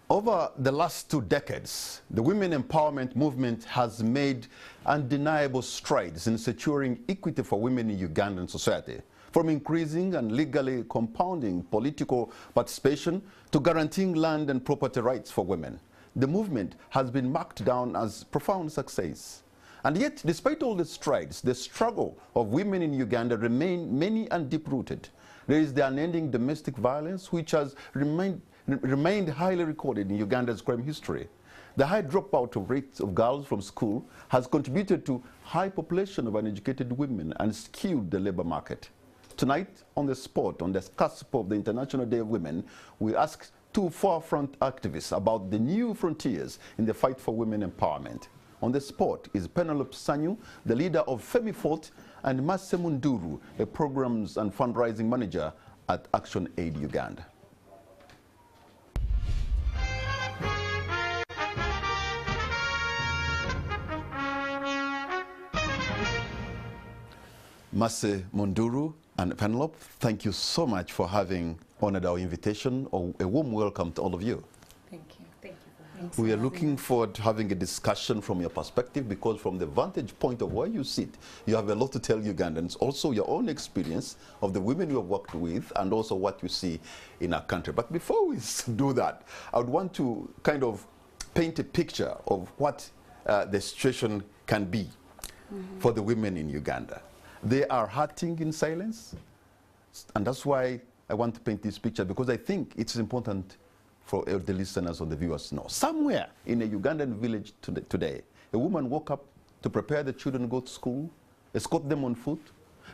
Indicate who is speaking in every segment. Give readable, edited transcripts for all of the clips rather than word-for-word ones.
Speaker 1: Over the last 2 decades, the women empowerment movement has made undeniable strides in securing equity for women in Ugandan society, from increasing and legally compounding political participation to guaranteeing land and property rights for women. The movement has been marked down as profound success. And yet, despite all the strides, the struggle of women in Uganda remain many and deep-rooted. There is the unending domestic violence, which has remained highly recorded in Uganda's crime history. The high dropout of rates of girls from school has contributed to high population of uneducated women and skewed the labor market. Tonight, on the spot, on the cusp of the International Day of Women, we ask 2 forefront activists about the new frontiers in the fight for women empowerment. On the spot is Penelope Sanyu, the leader of FemiFort, and Munduru, a programs and fundraising manager at Action Aid Uganda. Munduru and Penelope, thank you so much for having honored our invitation. A warm welcome to all of you.
Speaker 2: Thank you. Thank you. Thanks
Speaker 1: We are looking forward to having a discussion from your perspective, because from the vantage point of where you sit, you have a lot to tell Ugandans, also your own experience of the women you have worked with and also what you see in our country. But before we do that, I would want to kind of paint a picture of what the situation can be for the women in Uganda. They are hurting in silence, and that's why I want to paint this picture, because I think it's important for the listeners or the viewers to know. Somewhere in a Ugandan village today, a woman woke up to prepare the children to go to school, escort them on foot,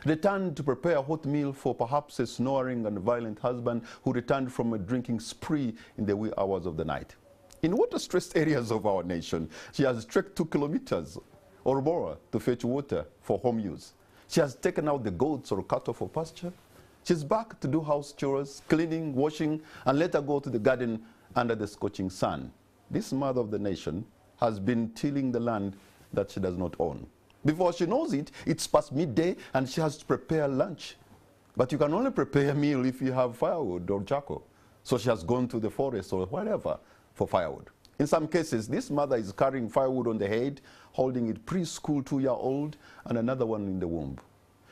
Speaker 1: returned to prepare a hot meal for perhaps a snoring and violent husband who returned from a drinking spree in the wee hours of the night. In water-stressed areas of our nation, she has trekked 2 kilometers or more to fetch water for home use. She has taken out the goats or cattle for pasture. She's back to do house chores, cleaning, washing, and let her go to the garden under the scorching sun. This mother of the nation has been tilling the land that she does not own. Before she knows it, it's past midday and she has to prepare lunch. But you can only prepare a meal if you have firewood or charcoal. So she has gone to the forest or wherever for firewood. In some cases, this mother is carrying firewood on the head, holding it preschool 2-year-old and another one in the womb.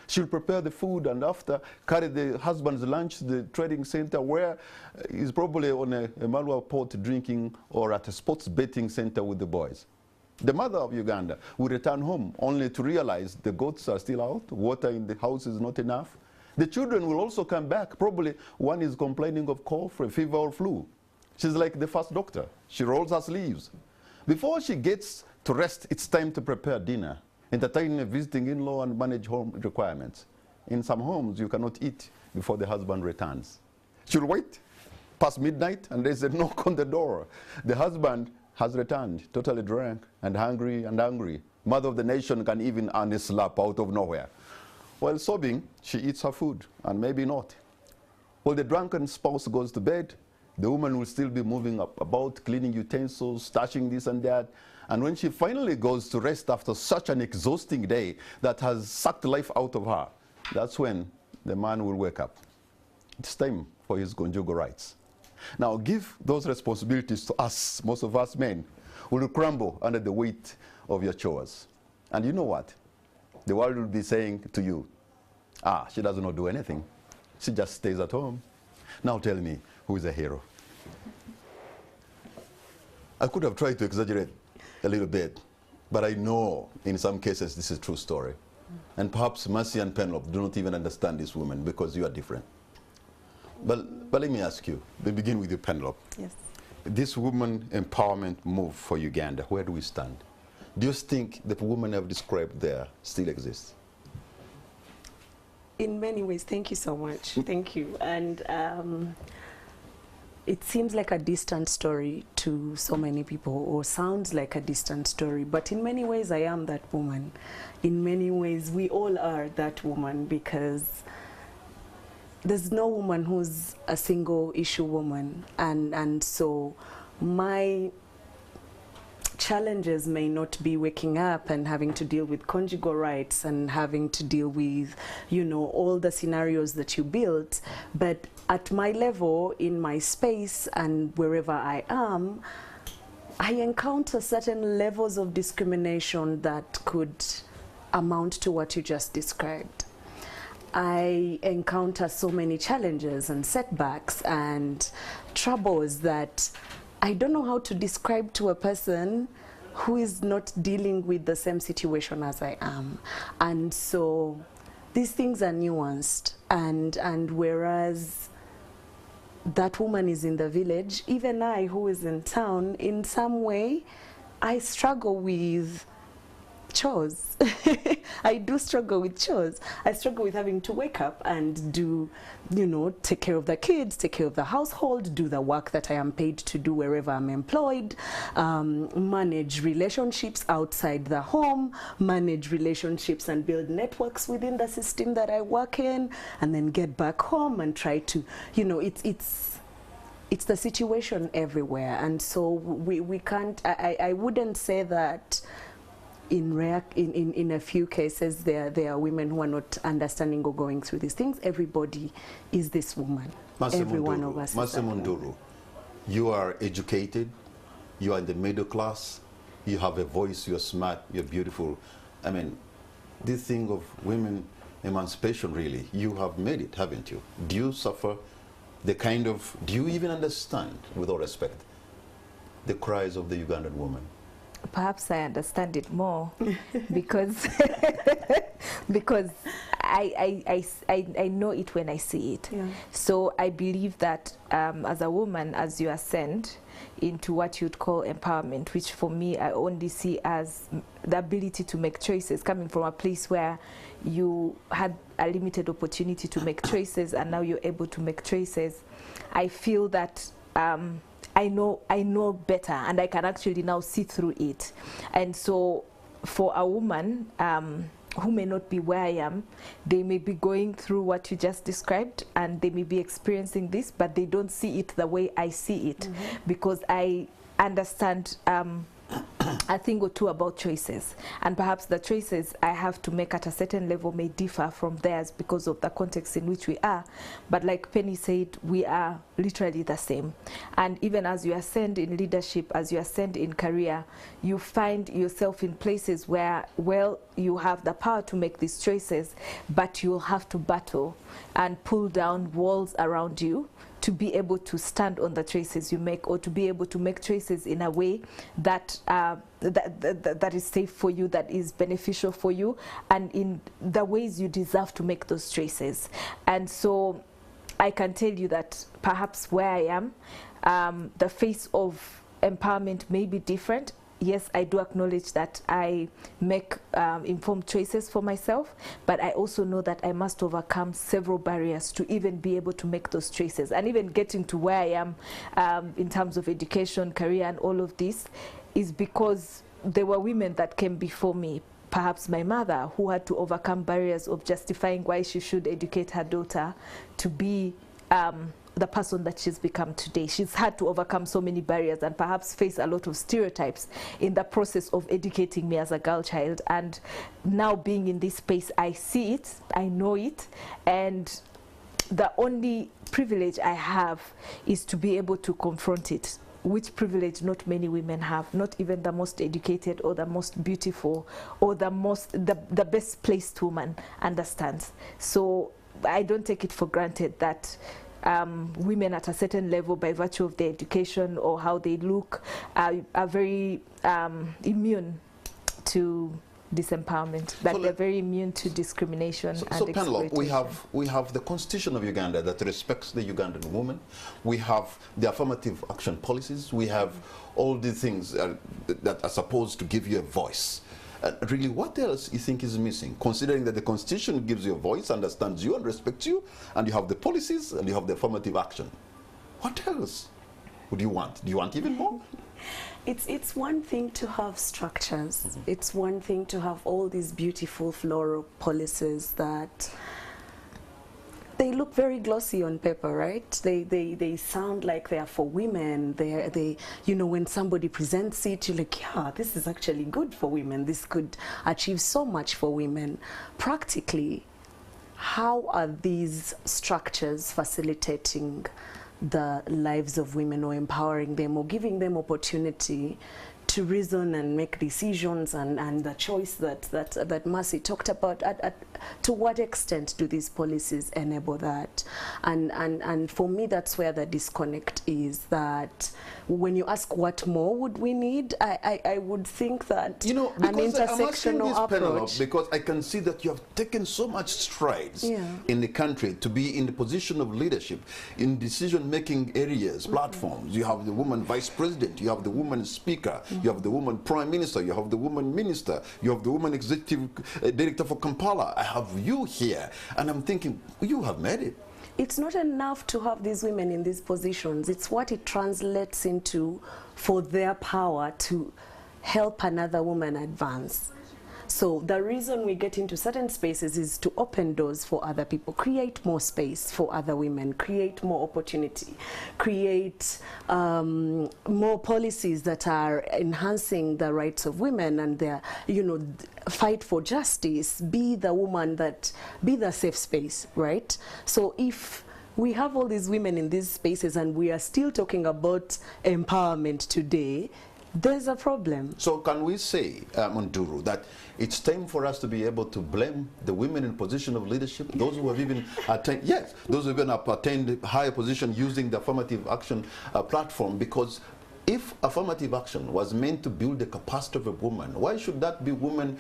Speaker 1: She'll prepare the food and after carry the husband's lunch to the trading center, where he's probably on a manual port drinking, or at a sports betting center with the boys. The mother of Uganda will return home only to realize the goats are still out, water in the house is not enough. The children will also come back. Probably one is complaining of cough, a fever or flu. She's like the first doctor. She rolls her sleeves. Before she gets to rest, it's time to prepare dinner, entertain a visiting in-law and manage home requirements. In some homes, you cannot eat before the husband returns. She'll wait past midnight and there's a knock on the door. The husband has returned, totally drunk and hungry and angry. Mother of the nation can even earn a slap out of nowhere. While sobbing, she eats her food, and maybe not. While the drunken spouse goes to bed, the woman will still be moving about, cleaning utensils, stashing this and that. And when she finally goes to rest after such an exhausting day that has sucked life out of her, that's when the man will wake up. It's time for his conjugal rights. Now give those responsibilities to us, most of us men, who will crumble under the weight of your chores. And you know what? The world will be saying to you, she does not do anything. She just stays at home. Now tell me, who is a hero? I could have tried to exaggerate a little bit, but I know in some cases this is a true story. And perhaps Mercy and Penelope do not even understand this woman because you are different. But let me ask you, we begin with you, Penelope.
Speaker 2: Yes.
Speaker 1: This woman empowerment move for Uganda, where do we stand? Do you think the woman I've described there still exists?
Speaker 2: In many ways, thank you so much. Thank you. And it seems like a distant story to so many people, or sounds like a distant story, but in many ways I am that woman. In many ways we all are that woman, because there's no woman who's a single issue woman, and so my challenges may not be waking up and having to deal with conjugal rights and having to deal with, you know, all the scenarios that you built, but at my level, in my space and wherever I am, I encounter certain levels of discrimination that could amount to what you just described. I encounter so many challenges and setbacks and troubles that I don't know how to describe to a person who is not dealing with the same situation as I am. And so these things are nuanced, and whereas that woman is in the village, even I, who is in town, in some way, I struggle with chores. I do struggle with chores. I struggle with having to wake up and do, you know, take care of the kids, take care of the household, do the work that I am paid to do wherever I'm employed, manage relationships outside the home, manage relationships and build networks within the system that I work in, and then get back home and try to, you know, it's the situation everywhere. And so we can't, I wouldn't say that in a few cases there are women who are not understanding or going through these things. Everybody is this woman. Every one of us.
Speaker 1: Munduru, you are educated, you are in the middle class, you have a voice, you're smart, you're beautiful. I mean, this thing of women emancipation, really, you have made it, haven't you? Do you suffer the kind of, do you even understand, with all respect, the cries of the Ugandan woman?
Speaker 3: Perhaps I understand it more because because I know it when I see it. Yeah. So I believe that as a woman, as you ascend into what you'd call empowerment, which for me I only see as the ability to make choices, coming from a place where you had a limited opportunity to make choices and now you're able to make choices. I feel that I know better, and I can actually now see through it. And so for a woman who may not be where I am, they may be going through what you just described, and they may be experiencing this, but they don't see it the way I see it, because I understand a thing or two about choices, and perhaps the choices I have to make at a certain level may differ from theirs because of the context in which we are. But like Penny said, we are literally the same. And even as you ascend in leadership, as you ascend in career, you find yourself in places where, well, you have the power to make these choices, but you'll have to battle and pull down walls around you to be able to stand on the choices you make, or to be able to make choices in a way that that is safe for you, that is beneficial for you, and in the ways you deserve to make those choices. And so I can tell you that perhaps where I am, the face of empowerment may be different. Yes, I do acknowledge that I make informed choices for myself, but I also know that I must overcome several barriers to even be able to make those choices. And even getting to where I am in terms of education, career, and all of this is because there were women that came before me. Perhaps my mother, who had to overcome barriers of justifying why she should educate her daughter to be the person that she's become today. She's had to overcome so many barriers and perhaps face a lot of stereotypes in the process of educating me as a girl child. And now being in this space, I see it, I know it, and the only privilege I have is to be able to confront it, which privilege not many women have, not even the most educated or the most beautiful or the best placed woman understands. So I don't take it for granted that women at a certain level, by virtue of their education or how they look, are very immune to disempowerment, but so they're very immune to discrimination and exploitation. So Penelope,
Speaker 1: we have the Constitution of Uganda that respects the Ugandan woman. We have the affirmative action policies. We have all these things that are supposed to give you a voice. Really, what else you think is missing, considering that the Constitution gives you a voice, understands you and respects you, and you have the policies and you have the affirmative action? What else would you want? Do you want even more?
Speaker 2: It's one thing to have structures. It's one thing to have all these beautiful floral policies that they look very glossy on paper, right? They sound like they are for women. They you know, when somebody presents it, you're like, yeah, this is actually good for women. This could achieve so much for women. Practically, how are these structures facilitating the lives of women, or empowering them, or giving them opportunity to reason and make decisions, and the choice that Mercy talked about? To what extent do these policies enable that? And for me, that's where the disconnect is, that when you ask what more would we need, I would think that,
Speaker 1: you know,
Speaker 2: an
Speaker 1: because
Speaker 2: intersectional
Speaker 1: approach,
Speaker 2: approach.
Speaker 1: because I can see that you have taken so much strides in the country to be in the position of leadership in decision-making areas, platforms. You have the woman vice president, you have the woman speaker, you have the woman prime minister, you have the woman minister, you have the woman executive director for Kampala. I have you here, and I'm thinking, you have made it.
Speaker 2: It's not enough to have these women in these positions. It's what it translates into for their power to help another woman advance. So the reason we get into certain spaces is to open doors for other people, create more space for other women, create more opportunity, create more policies that are enhancing the rights of women and their, you know, fight for justice, be the woman that, be the safe space, right? So if we have all these women in these spaces and we are still talking about empowerment today, there's a problem.
Speaker 1: So can we say, Munduru, that it's time for us to be able to blame the women in position of leadership, those who have even attained, yes, those who have even attained higher position using the affirmative action platform? Because if affirmative action was meant to build the capacity of a woman, why should that be woman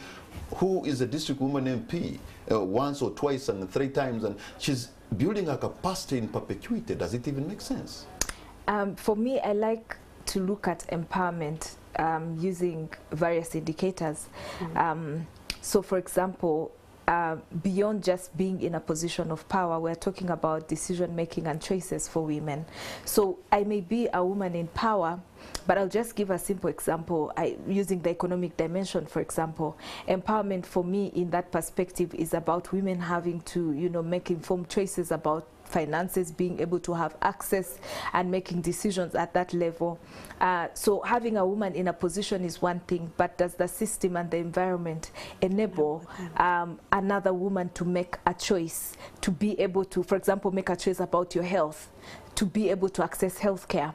Speaker 1: who is a district woman MP once or twice and 3 times, and she's building her capacity in perpetuity? Does it even make sense?
Speaker 3: For me, I like to look at empowerment using various indicators. So for example, beyond just being in a position of power, we're talking about decision making and choices for women. So I may be a woman in power, but I'll just give a simple example. Using the economic dimension, for example, empowerment for me in that perspective is about women having to, you know, make informed choices about finances, being able to have access and making decisions at that level. So having a woman in a position is one thing, but does the system and the environment enable another woman to make a choice, to be able to, for example, make a choice about your health, to be able to access healthcare?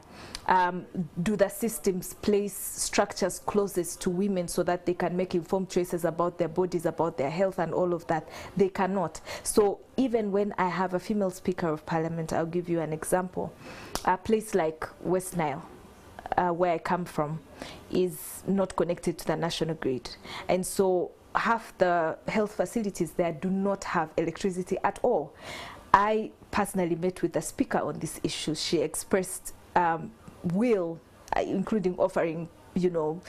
Speaker 3: Do the systems place structures closest to women so that they can make informed choices about their bodies, about their health and all of that? They cannot. So even when I have a female Speaker of Parliament, I'll give you an example. A place like West Nile, where I come from, is not connected to the national grid. And so half the health facilities there do not have electricity at all. I personally met with the Speaker on this issue. She expressed will, including offering, you know,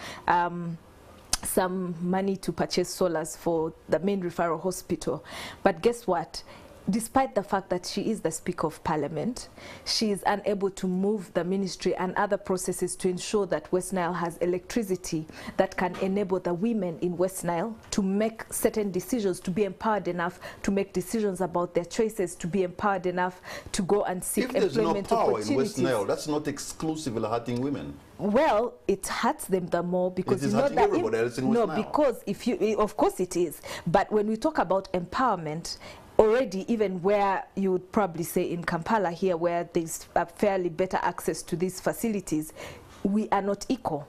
Speaker 3: some money to purchase solars for the main referral hospital. But guess what? Despite the fact that she is the Speaker of Parliament, she is unable to move the ministry and other processes to ensure that West Nile has electricity that can enable the women in West Nile to make certain decisions, to be empowered enough to make decisions about their choices, to be empowered enough to go and seek employment opportunities. If there's no power in West Nile,
Speaker 1: that's not exclusively hurting women.
Speaker 3: Well, it hurts them the more because
Speaker 1: you know that everybody else in West Nile.
Speaker 3: Because if you, of course it is. But when we talk about empowerment, already, even where you would probably say in Kampala here, where there's a fairly better access to these facilities, we are not equal.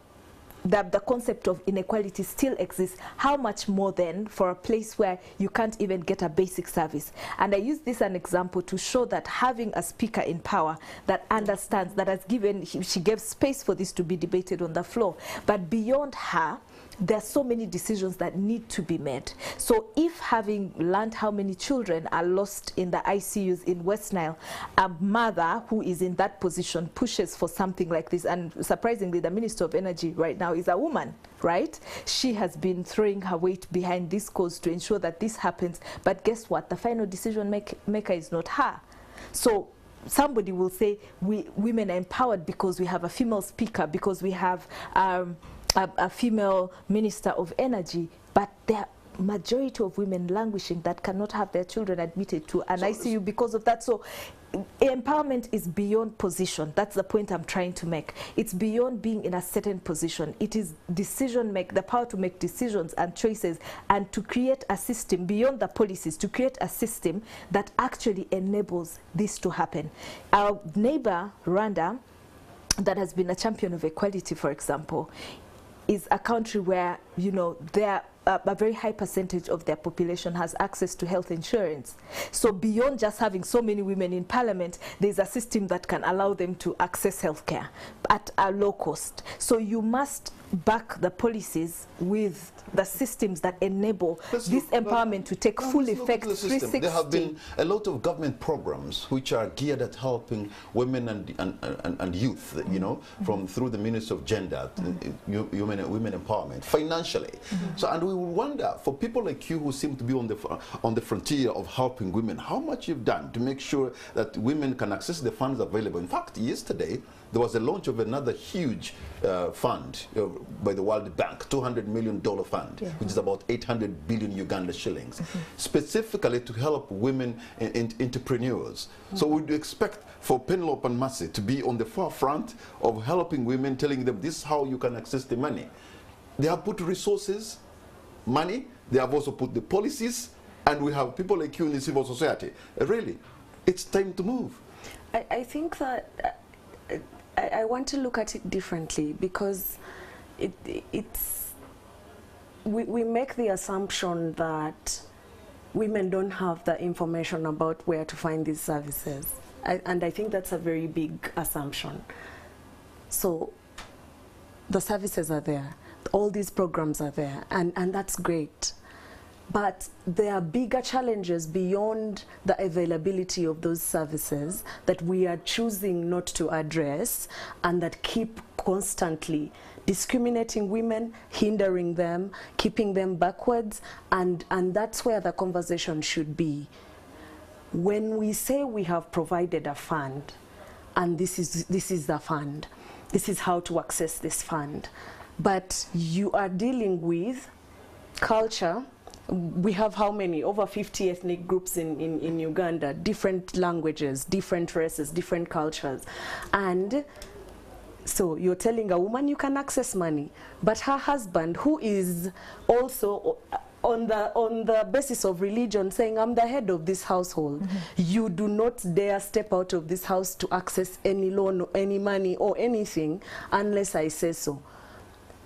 Speaker 3: The concept of inequality still exists. How much more then for a place where you can't even get a basic service? And I use this as an example to show that having a Speaker in power that understands, that has given, she gave space for this to be debated on the floor. But beyond her, there are so many decisions that need to be made. So if, having learned how many children are lost in the ICUs in West Nile, a mother who is in that position pushes for something like this, and surprisingly the Minister of Energy right now is a woman, right? She has been throwing her weight behind this cause to ensure that this happens, but guess what? The final decision maker is not her. So somebody will say women are empowered because we have a female Speaker, because we have a female Minister of Energy, but majority of women languishing that cannot have their children admitted to an ICU because of that. So empowerment is beyond position. That's the point I'm trying to make. It's beyond being in a certain position. It is the power to make decisions and choices, and to create a system beyond the policies, to create a system that actually enables this to happen. Our neighbor, Rwanda, that has been a champion of equality, for example, is a country where, you know, a very high percentage of their population has access to health insurance. So beyond just having so many women in parliament, there's a system that can allow them to access healthcare at a low cost. So you must back the policies with the systems that enable this empowerment to take full effect. 360.
Speaker 1: There have been a lot of government programs which are geared at helping women and youth, you know, through the Ministry of Gender, women empowerment, financially. So, and we wonder, for people like you who seem to be on the frontier of helping women, how much you've done to make sure that women can access the funds available. In fact, yesterday, there was a launch of another huge fund by the World Bank, $200 million fund, which is about 800 billion Uganda shillings, specifically to help women entrepreneurs. So we'd expect for Penelope and Mercy to be on the forefront of helping women, telling them this is how you can access the money. They have put resources, money, they have also put the policies, and we have people like you in the civil society. Really, it's time to move.
Speaker 2: I think that I want to look at it differently, because we make the assumption that women don't have the information about where to find these services. And I think that's a very big assumption. So the services are there, all these programs are there, and that's great. But there are bigger challenges beyond the availability of those services that we are choosing not to address, and that keep constantly discriminating women, hindering them, keeping them backwards, and that's where the conversation should be. When we say we have provided a fund, and this is the fund, this is how to access this fund, but you are dealing with culture. We have how many? Over 50 ethnic groups in Uganda, different languages, different races, different cultures. And so you're telling a woman you can access money, but her husband, who is also on the basis of religion, saying, I'm the head of this household, you do not dare step out of this house to access any loan or any money or anything unless I say so.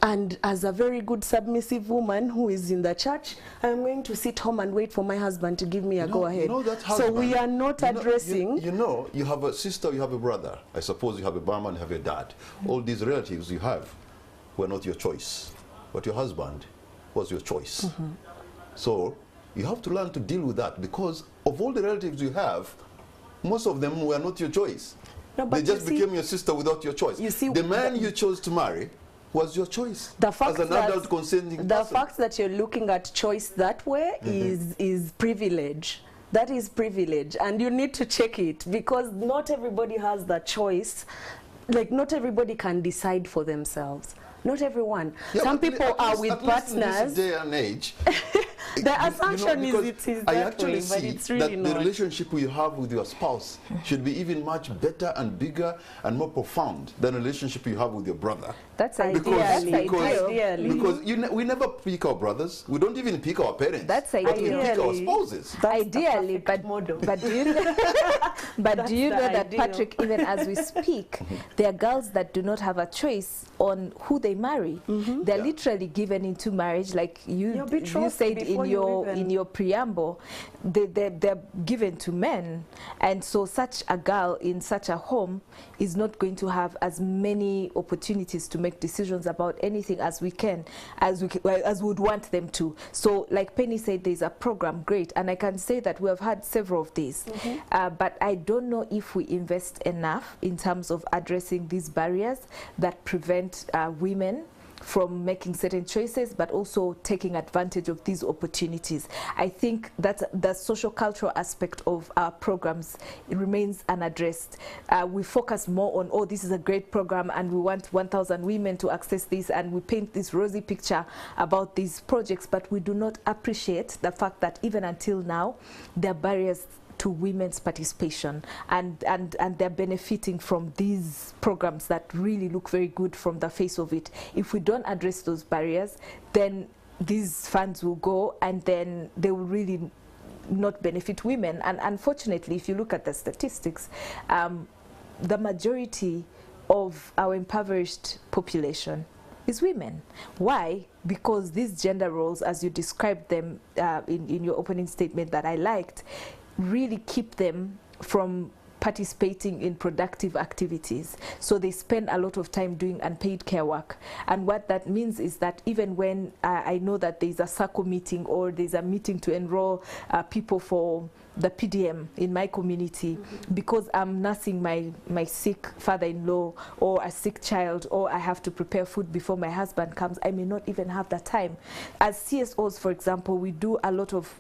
Speaker 2: And as a very good submissive woman who is in the church, I'm going to sit home and wait for my husband to give me a go-ahead.
Speaker 1: You know that husband,
Speaker 2: so we are not addressing...
Speaker 1: You have a sister, you have a brother. I suppose you have a mom and you have a dad. All these relatives you have were not your choice. But your husband was your choice. So you have to learn to deal with that, because of all the relatives you have, most of them were not your choice. No, they just became your sister without your choice. You see, the man you chose to marry was your choice as an adult consenting person.
Speaker 2: The fact that you're looking at choice that way is privilege. That is privilege, and you need to check it, because not everybody has that choice. Like, not everybody can decide for themselves. Not everyone. Some people are with partners.
Speaker 1: In this day and age,
Speaker 2: the assumption is it is that way, but it's really not.
Speaker 1: The relationship you have with your spouse should be even much better and bigger and more profound than the relationship you have with your brother.
Speaker 3: That's ideally.
Speaker 1: Because we never pick our brothers. We don't even pick our parents.
Speaker 3: That's
Speaker 1: ideally. But we pick our spouses.
Speaker 3: Ideally, but do you know, do you know that, Patrick, even as we speak, there are girls that do not have a choice on who they marry. They're literally given into marriage, like you said in your preamble. They're given to men, and so such a girl in such a home is not going to have as many opportunities to make decisions about anything as we would want them to. So, like Penny said, there's a program, great, and I can say that we have had several of these, but I don't know if we invest enough in terms of addressing these barriers that prevent women from making certain choices, but also taking advantage of these opportunities. I think that the social cultural aspect of our programs, it remains unaddressed. We focus more on, oh, this is a great program and we want 1,000 women to access this, and we paint this rosy picture about these projects, but we do not appreciate the fact that even until now, there are barriers to women's participation, and they're benefiting from these programs that really look very good from the face of it. If we don't address those barriers, then these funds will go and then they will really not benefit women. And unfortunately, if you look at the statistics, the majority of our impoverished population is women. Why? Because these gender roles, as you described them in your opening statement that I liked, really keep them from participating in productive activities. So they spend a lot of time doing unpaid care work. And what that means is that even when I know that there's a circle meeting or there's a meeting to enroll people for the PDM in my community, because I'm nursing my sick father-in-law or a sick child, or I have to prepare food before my husband comes, I may not even have the time. As CSOs, for example, we do a lot of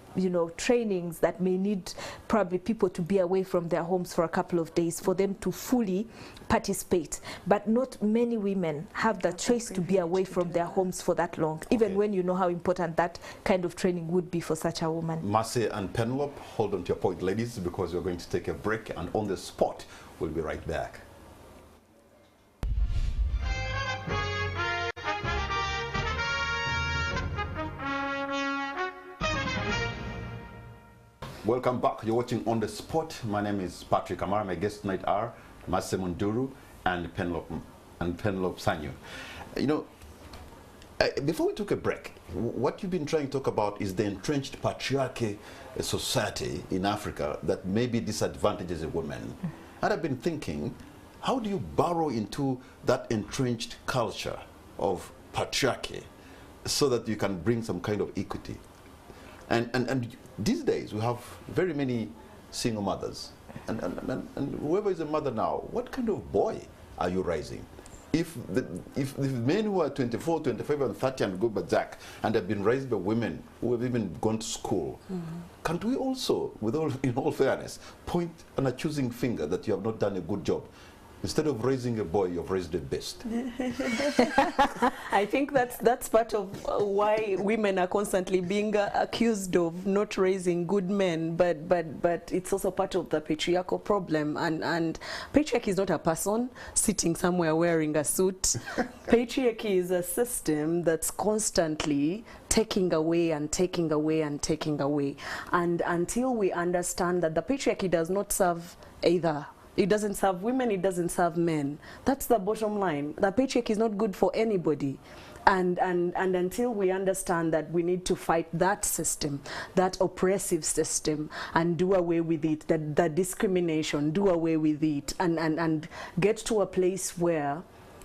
Speaker 3: trainings that may need probably people to be away from their homes for a couple of days for them to fully participate. But not many women have the choice to be away from their homes for that long, even when you know how important that kind of training would be for such a woman.
Speaker 1: Mercy and Penelope, hold on to your point, ladies, because we're going to take a break, and on the spot, we'll be right back. Welcome back. You're watching On the Spot. My name is Patrick Amara. My guests tonight are Mercy Munduru and Penelope Sanyu. Before we took a break, what you've been trying to talk about is the entrenched patriarchy society in Africa that maybe disadvantages a woman. And I've been thinking, how do you burrow into that entrenched culture of patriarchy so that you can bring some kind of equity? And these days we have very many single mothers, and whoever is a mother now, what kind of boy are you raising? If men who are 24, 25 and 30 and go back and have been raised by women who have even gone to school, can't we also, in all fairness, point an accusing finger that you have not done a good job? Instead of raising a boy, you've raised a beast.
Speaker 2: I think that's part of why women are constantly being accused of not raising good men, but it's also part of the patriarchal problem. And patriarchy is not a person sitting somewhere wearing a suit. Patriarchy is a system that's constantly taking away and taking away and taking away. And until we understand that the patriarchy does not serve either, it doesn't serve women, it doesn't serve men. That's the bottom line. The patriarchy is not good for anybody. And until we understand that we need to fight that system, that oppressive system, and do away with it, the discrimination, do away with it, and get to a place where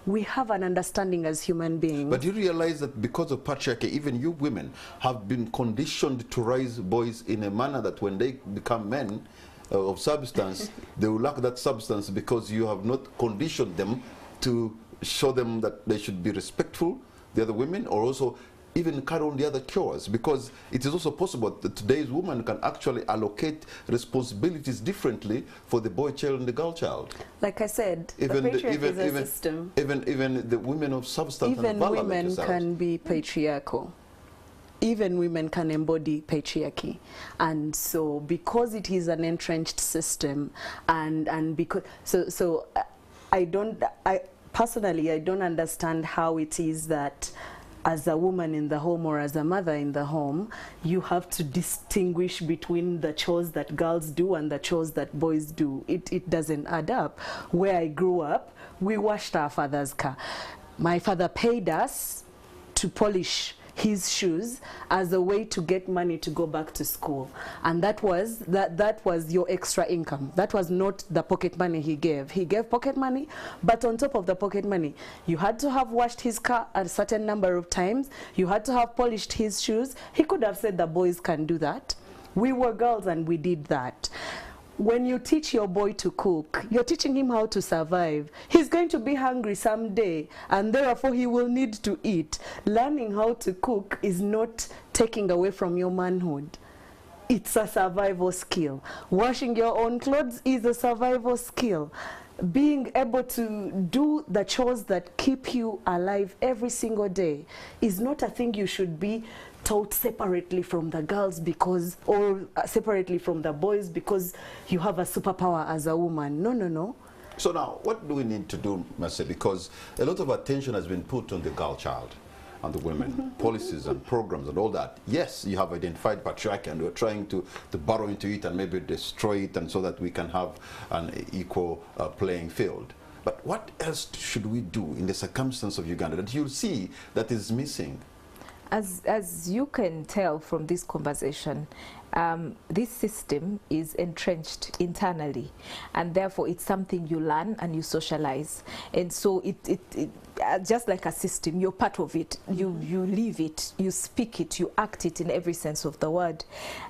Speaker 2: we have an understanding as human beings. But
Speaker 1: you realize that because of patriarchy, even you women have been conditioned to raise boys in a manner that when they become men of substance, they will lack that substance because you have not conditioned them to show them that they should be respectful, the other women, or also even carry on the other chores, because it is also possible that today's woman can actually allocate responsibilities differently for the boy child and the girl child.
Speaker 2: Like I said, even the patriarchy is a system.
Speaker 1: Even the women of substance
Speaker 2: even and valor women like can be patriarchal. Even women can embody patriarchy. And so because it is an entrenched system, and because so I personally don't understand how it is that as a woman in the home or as a mother in the home, you have to distinguish between the chores that girls do and the chores that boys do. It doesn't add up. Where I grew up, we washed our father's car. My father paid us to polish his shoes as a way to get money to go back to school, and that was your extra income. That was not the pocket money he gave. He gave pocket money, but on top of the pocket money, you had to have washed his car a certain number of times. You had to have polished his shoes. He could have said the boys can do that. We were girls and we did that. when you teach your boy to cook, you're teaching him how to survive. He's going to be hungry someday, and therefore he will need to eat. Learning how to cook is not taking away from your manhood. It's a survival skill. Washing your own clothes is a survival skill. Being able to do the chores that keep you alive every single day is not a thing you should be taught separately from the girls because, or separately from the boys because you have a superpower as a woman. No, no, no.
Speaker 1: So now, what do we need to do, Mercy? Because a lot of attention has been put on the girl child and the women, policies and programs and all that. Yes, you have identified patriarchy and we're trying to burrow into it and maybe destroy it, and so that we can have an equal playing field. But what else should we do in the circumstance of Uganda that you'll see that is missing?
Speaker 3: As you can tell from this conversation, this system is entrenched internally, and therefore it's something you learn and you socialize. And so it just like a system, you're part of it. You live it, you speak it, you act it in every sense of the word.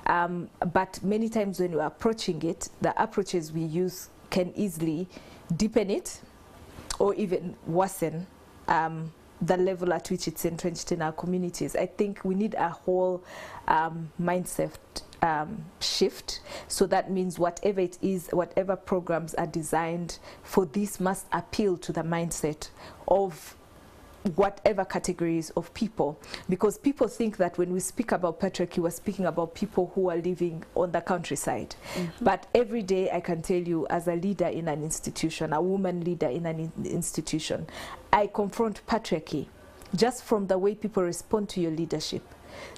Speaker 3: But many times when you're approaching it, the approaches we use can easily deepen it or even worsen the level at which it's entrenched in our communities. I think we need a whole mindset shift. So that means whatever it is, whatever programs are designed for this must appeal to the mindset of whatever categories of people, because people think that when we speak about patriarchy, we're speaking about people who are living on the countryside. But every day I can tell you, as a leader in an institution, a woman leader in an institution, I confront patriarchy just from the way people respond to your leadership,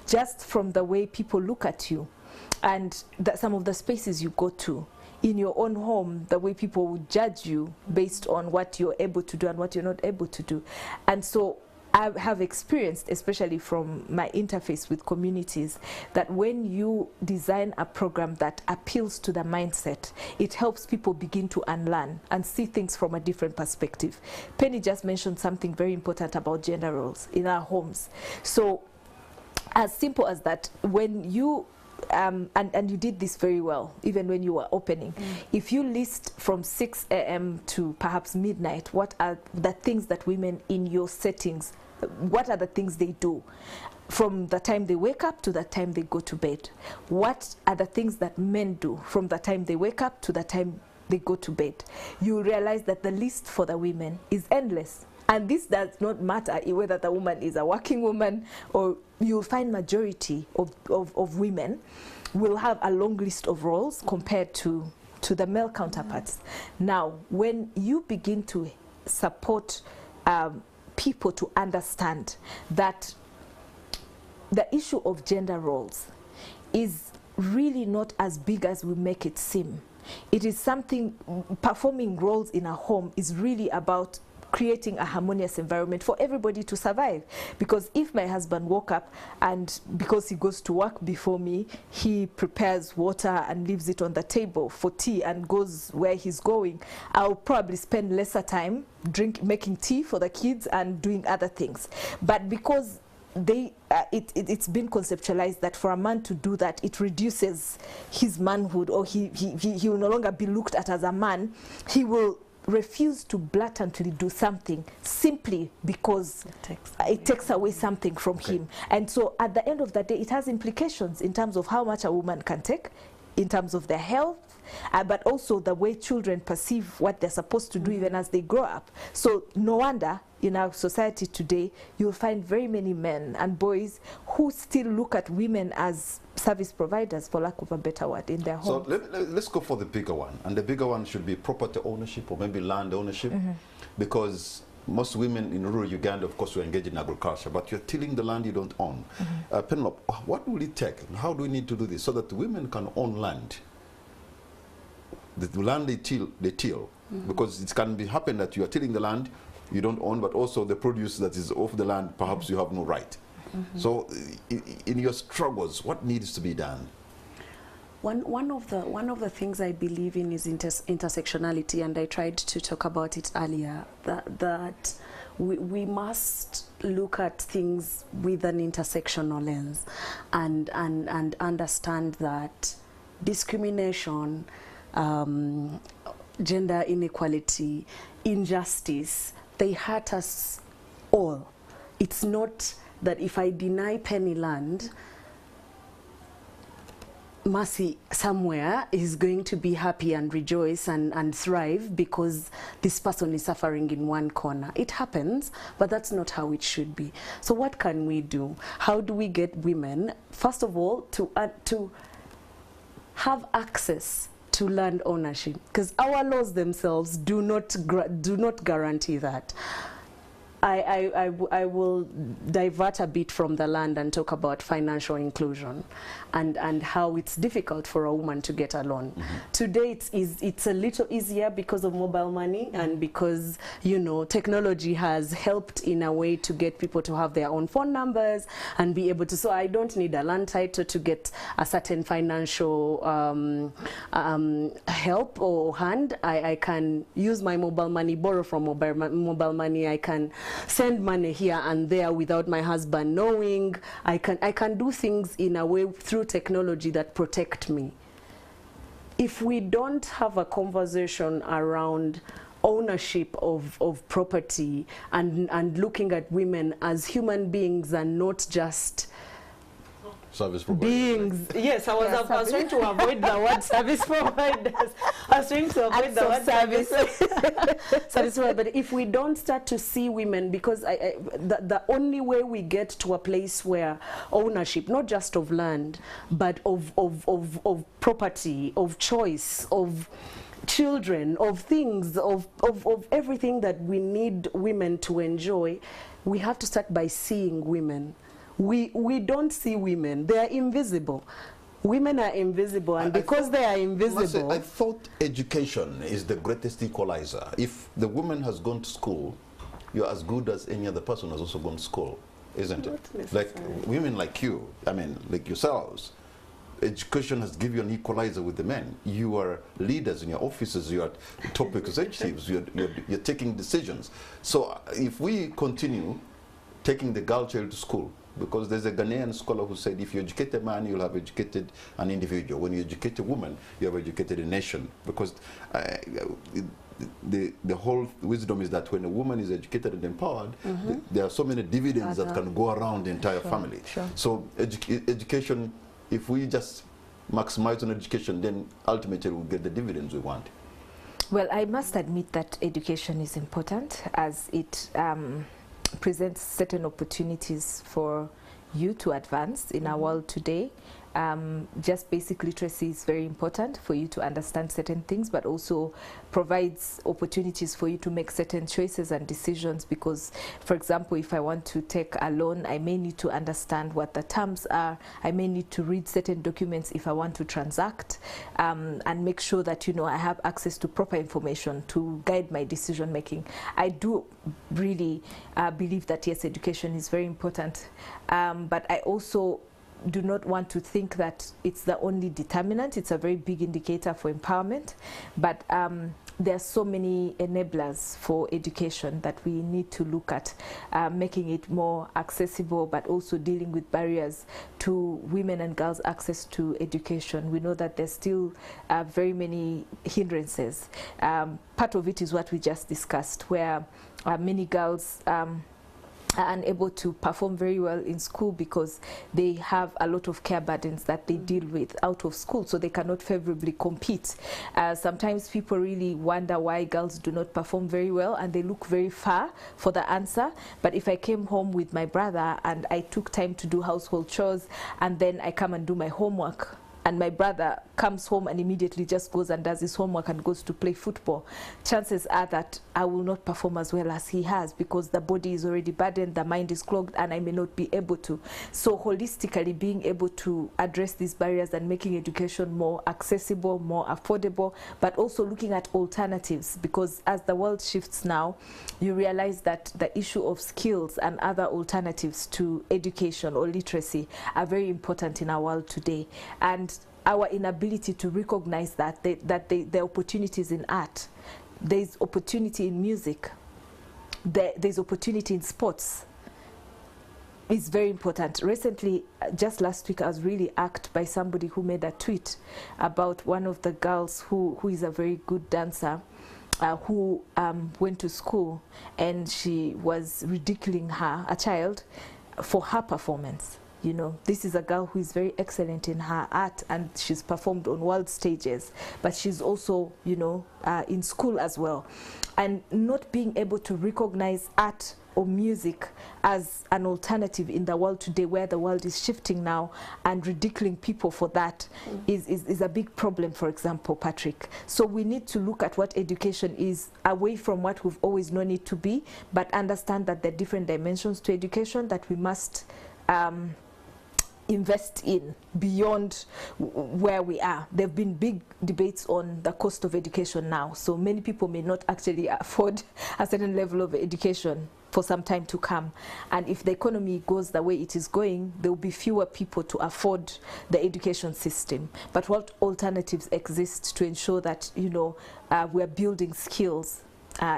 Speaker 3: just from the way people look at you, and some of the spaces you go to. In your own home, the way people will judge you based on what you're able to do and what you're not able to do. And so I have experienced, especially from my interface with communities, that when you design a program that appeals to the mindset, it helps people begin to unlearn and see things from a different perspective. Penny just mentioned something very important about gender roles in our homes. So as simple as that, when you and you did this very well, even when you were opening. If you list from 6 a.m. to perhaps midnight, what are the things that women in your settings, what are the things they do from the time they wake up to the time they go to bed? What are the things that men do from the time they wake up to the time they go to bed? You realize that the list for the women is endless. And this does not matter whether the woman is a working woman, or you'll find majority of women will have a long list of roles compared to the male counterparts. Now, when you begin to support people to understand that the issue of gender roles is really not as big as we make it seem. It is something, performing roles in a home is really about creating a harmonious environment for everybody to survive. Because if my husband woke up and because he goes to work before me, he prepares water and leaves it on the table for tea and goes where he's going, I'll probably spend lesser time making tea for the kids and doing other things. But because it's been conceptualized that for a man to do that, it reduces his manhood, or he will no longer be looked at as a man, he will refuse to blatantly do something simply because it takes away something from him. And so at the end of the day, it has implications in terms of how much a woman can take, in terms of their health, but also the way children perceive what they're supposed to do even as they grow up. So no wonder in our society today, you'll find very many men and boys who still look at women as service providers, for lack of a better word, in their homes.
Speaker 1: So let's go for the bigger one. And the bigger one should be property ownership, or maybe land ownership, because most women in rural Uganda, of course, were engaged in agriculture, but you're tilling the land you don't own. Penelope, what will it take? How do we need to do this so that women can own land? The land they till, because it can happen that you are tilling the land you don't own, but also the produce that is off the land, perhaps you have no right. So in your struggles, what needs to be done?
Speaker 2: One of the things I believe in is intersectionality, and I tried to talk about it earlier, that we must look at things with an intersectional lens and understand that discrimination gender inequality, injustice, they hurt us all. It's not that if I deny Penny land, Mercy somewhere is going to be happy and rejoice and thrive because this person is suffering in one corner. It happens, but that's not how it should be. So what can we do? How do we get women, first of all, to have access to land ownership? Because our laws themselves do not guarantee that. I will divert a bit from the land and talk about financial inclusion and how it's difficult for a woman to get a loan. Mm-hmm. Today it's a little easier because of mobile money and because, you know, technology has helped in a way to get people to have their own phone numbers and be able to, so I don't need a land title to get a certain financial help or hand. I can use my mobile money, borrow from mobile money, I can send money here and there without my husband knowing. I can do things in a way through technology that protect me. If we don't have a conversation around ownership of property and looking at women as human beings and not just
Speaker 1: service providers.
Speaker 2: Beings. Yes, I was trying to avoid the word service providers. I was trying to avoid the word service provider. But if we don't start to see women, because the only way we get to a place where ownership, not just of land, but of property, of choice, of children, of things, of everything that we need women to enjoy, we have to start by seeing women. We don't see women. They are invisible. Women are invisible, and because they are invisible...
Speaker 1: I thought education is the greatest equalizer. If the woman has gone to school, you're as good as any other person who has also gone to school, isn't it? Like women like you, I mean, like yourselves, education has given you an equalizer with the men. You are leaders in your offices, you are top executives, you're taking decisions. So if we continue taking the girl child to school, because there's a Ghanaian scholar who said if you educate a man, you'll have educated an individual. When you educate a woman, you have educated a nation. Because the whole wisdom is that when a woman is educated and empowered, there are so many dividends that can go around the entire family. Sure. So education, if we just maximize on education, then ultimately we'll get the dividends we want.
Speaker 3: Well, I must admit that education is important as it presents certain opportunities for you to advance in our world today. Just basic literacy is very important for you to understand certain things, but also provides opportunities for you to make certain choices and decisions because, for example, if I want to take a loan, I may need to understand what the terms are. I may need to read certain documents if I want to transact and make sure that, you know, I have access to proper information to guide my decision making. I do really believe that, yes, education is very important, but I also do not want to think that it's the only determinant. It's a very big indicator for empowerment, but there are so many enablers for education that we need to look at, making it more accessible, but also dealing with barriers to women and girls' access to education. We know that there's still very many hindrances. Part of it is what we just discussed, where many girls are unable to perform very well in school because they have a lot of care burdens that they deal with out of school, so they cannot favorably compete. Sometimes people really wonder why girls do not perform very well, and they look very far for the answer. But if I came home with my brother and I took time to do household chores, and then I come and do my homework, and my brother comes home and immediately just goes and does his homework and goes to play football, chances are that I will not perform as well as he has because the body is already burdened, the mind is clogged, and I may not be able to. So holistically, being able to address these barriers and making education more accessible, more affordable, but also looking at alternatives, because as the world shifts now, you realize that the issue of skills and other alternatives to education or literacy are very important in our world today. And our inability to recognize that there are opportunities in art, there's opportunity in music, there's opportunity in sports. is very important. Recently, just last week, I was really irked by somebody who made a tweet about one of the girls who is a very good dancer, who went to school, and she was ridiculing her, a child, for her performance. You know, this is a girl who is very excellent in her art, and she's performed on world stages, but she's also, you know, in school as well. And not being able to recognize art or music as an alternative in the world today, where the world is shifting now, and ridiculing people for that is a big problem, for example, Patrick. So we need to look at what education is, away from what we've always known it to be, but understand that there are different dimensions to education that we must invest in beyond where we are. There have been big debates on the cost of education now, so many people may not actually afford a certain level of education for some time to come. And if the economy goes the way it is going, there will be fewer people to afford the education system. But what alternatives exist to ensure that, you know, we're building skills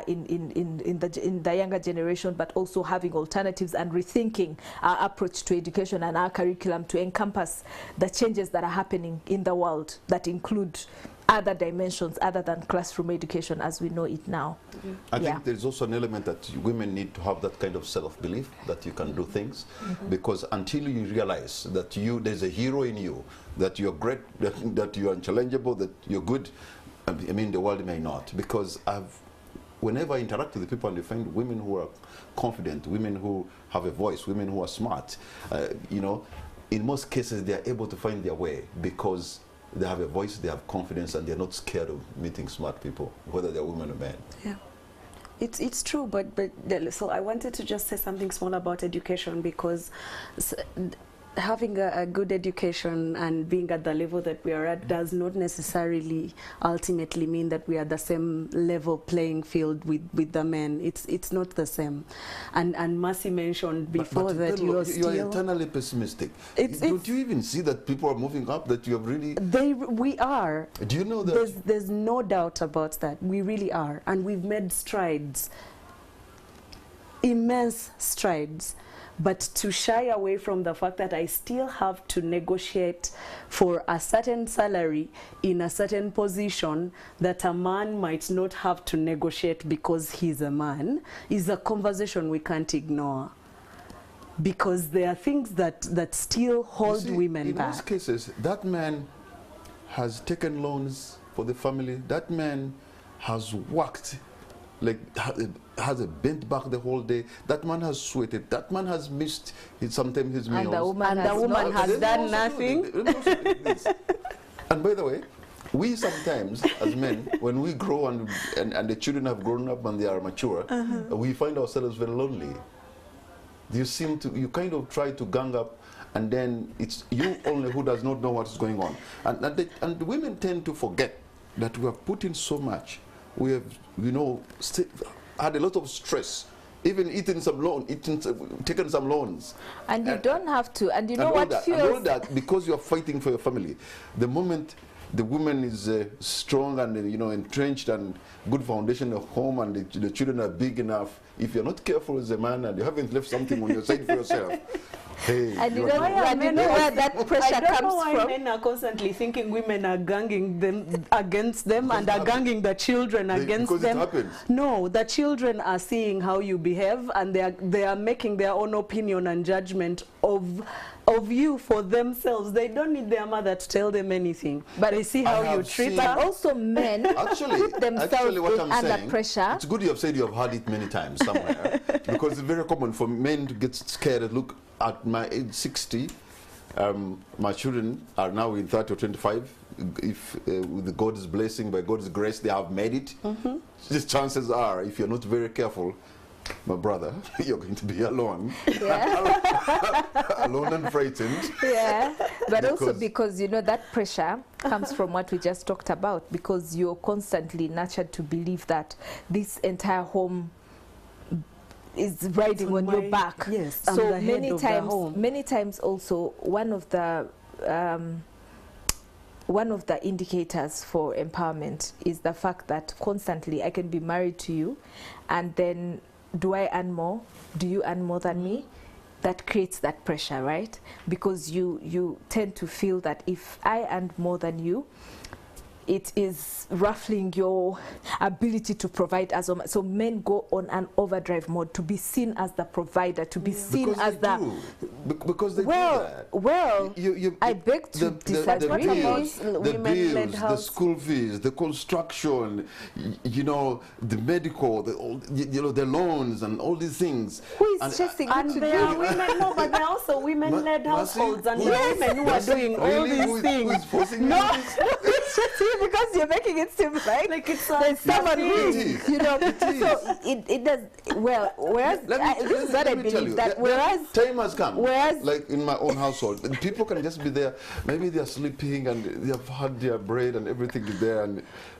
Speaker 3: in the younger generation, but also having alternatives and rethinking our approach to education and our curriculum to encompass the changes that are happening in the world that include other dimensions other than classroom education as we know it now.
Speaker 1: I think there's also an element that women need to have that kind of self-belief that you can do things, because until you realize that there's a hero in you, that you're great, that you're unchallengeable, that you're good, I mean, the world may not. Because whenever I interact with the people and I find women who are confident, women who have a voice, women who are smart, you know, in most cases they are able to find their way because they have a voice, they have confidence, and they're not scared of meeting smart people, whether they're women or men.
Speaker 2: Yeah. It's true, but so I wanted to just say something small about education, because having a good education and being at the level that we are at does not necessarily ultimately mean that we are the same level playing field with the men. It's not the same. And Mercy mentioned before that you are
Speaker 1: eternally pessimistic. Don't you even see that people are moving up, that you have really...
Speaker 2: We are.
Speaker 1: Do you know that?
Speaker 2: There's no doubt about that. We really are. And we've made strides, immense strides. But to shy away from the fact that I still have to negotiate for a certain salary in a certain position that a man might not have to negotiate because he's a man is a conversation we can't ignore. Because there are things that still hold women back.
Speaker 1: In most cases, that man has taken loans for the family. That man has worked, like has a bent back the whole day. That man has sweated. That man has missed sometimes his meals.
Speaker 2: And the woman has done nothing.
Speaker 1: And by the way, we sometimes, as men, when we grow and the children have grown up and they are mature, we find ourselves very lonely. You kind of try to gang up, and then it's you only who does not know what's going on. And women tend to forget that we have put in so much. We have, you know, had a lot of stress, even taken some loans.
Speaker 3: And you don't have to, and you know what
Speaker 1: fuels... And all that, because you're fighting for your family. The moment the woman is strong and, you know, entrenched and good foundation of home, and the children are big enough, if you're not careful as a man and you haven't left something on your side for yourself, hey,
Speaker 3: and you know where that pressure comes from.
Speaker 2: I don't know why men are constantly thinking women are ganging them against them and are ganging the children against them.
Speaker 1: Because it happens.
Speaker 2: No, the children are seeing how you behave, and they are making their own opinion and judgment of you for themselves. They don't need their mother to tell them anything, but they see how you treat them.
Speaker 3: But also men put themselves under pressure.
Speaker 1: It's good you have said you have heard it many times somewhere, because it's very common for men to get scared and look. At my age 60, my children are now in 30 or 25. If with God's blessing, by God's grace, they have made it. The chances are, if you're not very careful, my brother, you're going to be alone. Alone and frightened.
Speaker 3: Yeah, but also because, you know, that pressure comes from what we just talked about, because you're constantly nurtured to believe that this entire home is riding on your back.
Speaker 2: Yes,
Speaker 3: so many times also one of the indicators for empowerment is the fact that constantly I can be married to you, and then do I earn more? Do you earn more than me? that creates that pressure, right? Because you tend to feel that if I earn more than you, it is ruffling your ability to provide as a man. So men go on an overdrive mode to be seen as the provider, to be seen as the...
Speaker 1: Because they do that.
Speaker 3: Well, I beg to disagree.
Speaker 1: The bills, the school fees, the construction, you know, the medical, the loans and all these things.
Speaker 3: Who is chasing
Speaker 2: and there are women, no, but there are also women-led households, and there are women who are doing all these things.
Speaker 3: No, because you're making it seem like it's someone who is, you know. So it does well. Whereas this is what I believe, that whereas
Speaker 1: time has come. Whereas, like in my own household, people can just be there. Maybe they are sleeping and they have had their bread and everything is there.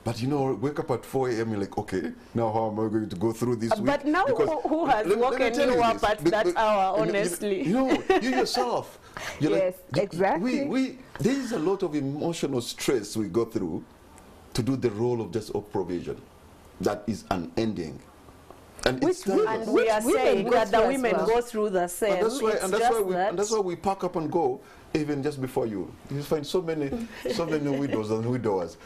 Speaker 1: But you know, wake up at 4 a.m. You're like, okay, now how am I going to go through this week?
Speaker 2: But now, who has woken you up at that hour? Honestly,
Speaker 1: you yourself.
Speaker 3: Yes, exactly.
Speaker 1: There is a lot of emotional stress we go through to do the role of just of provision. That is unending. And
Speaker 2: we are saying that the women go through the same.
Speaker 1: And that's why we pack up and go, even just before you. You find so many widows and widowers.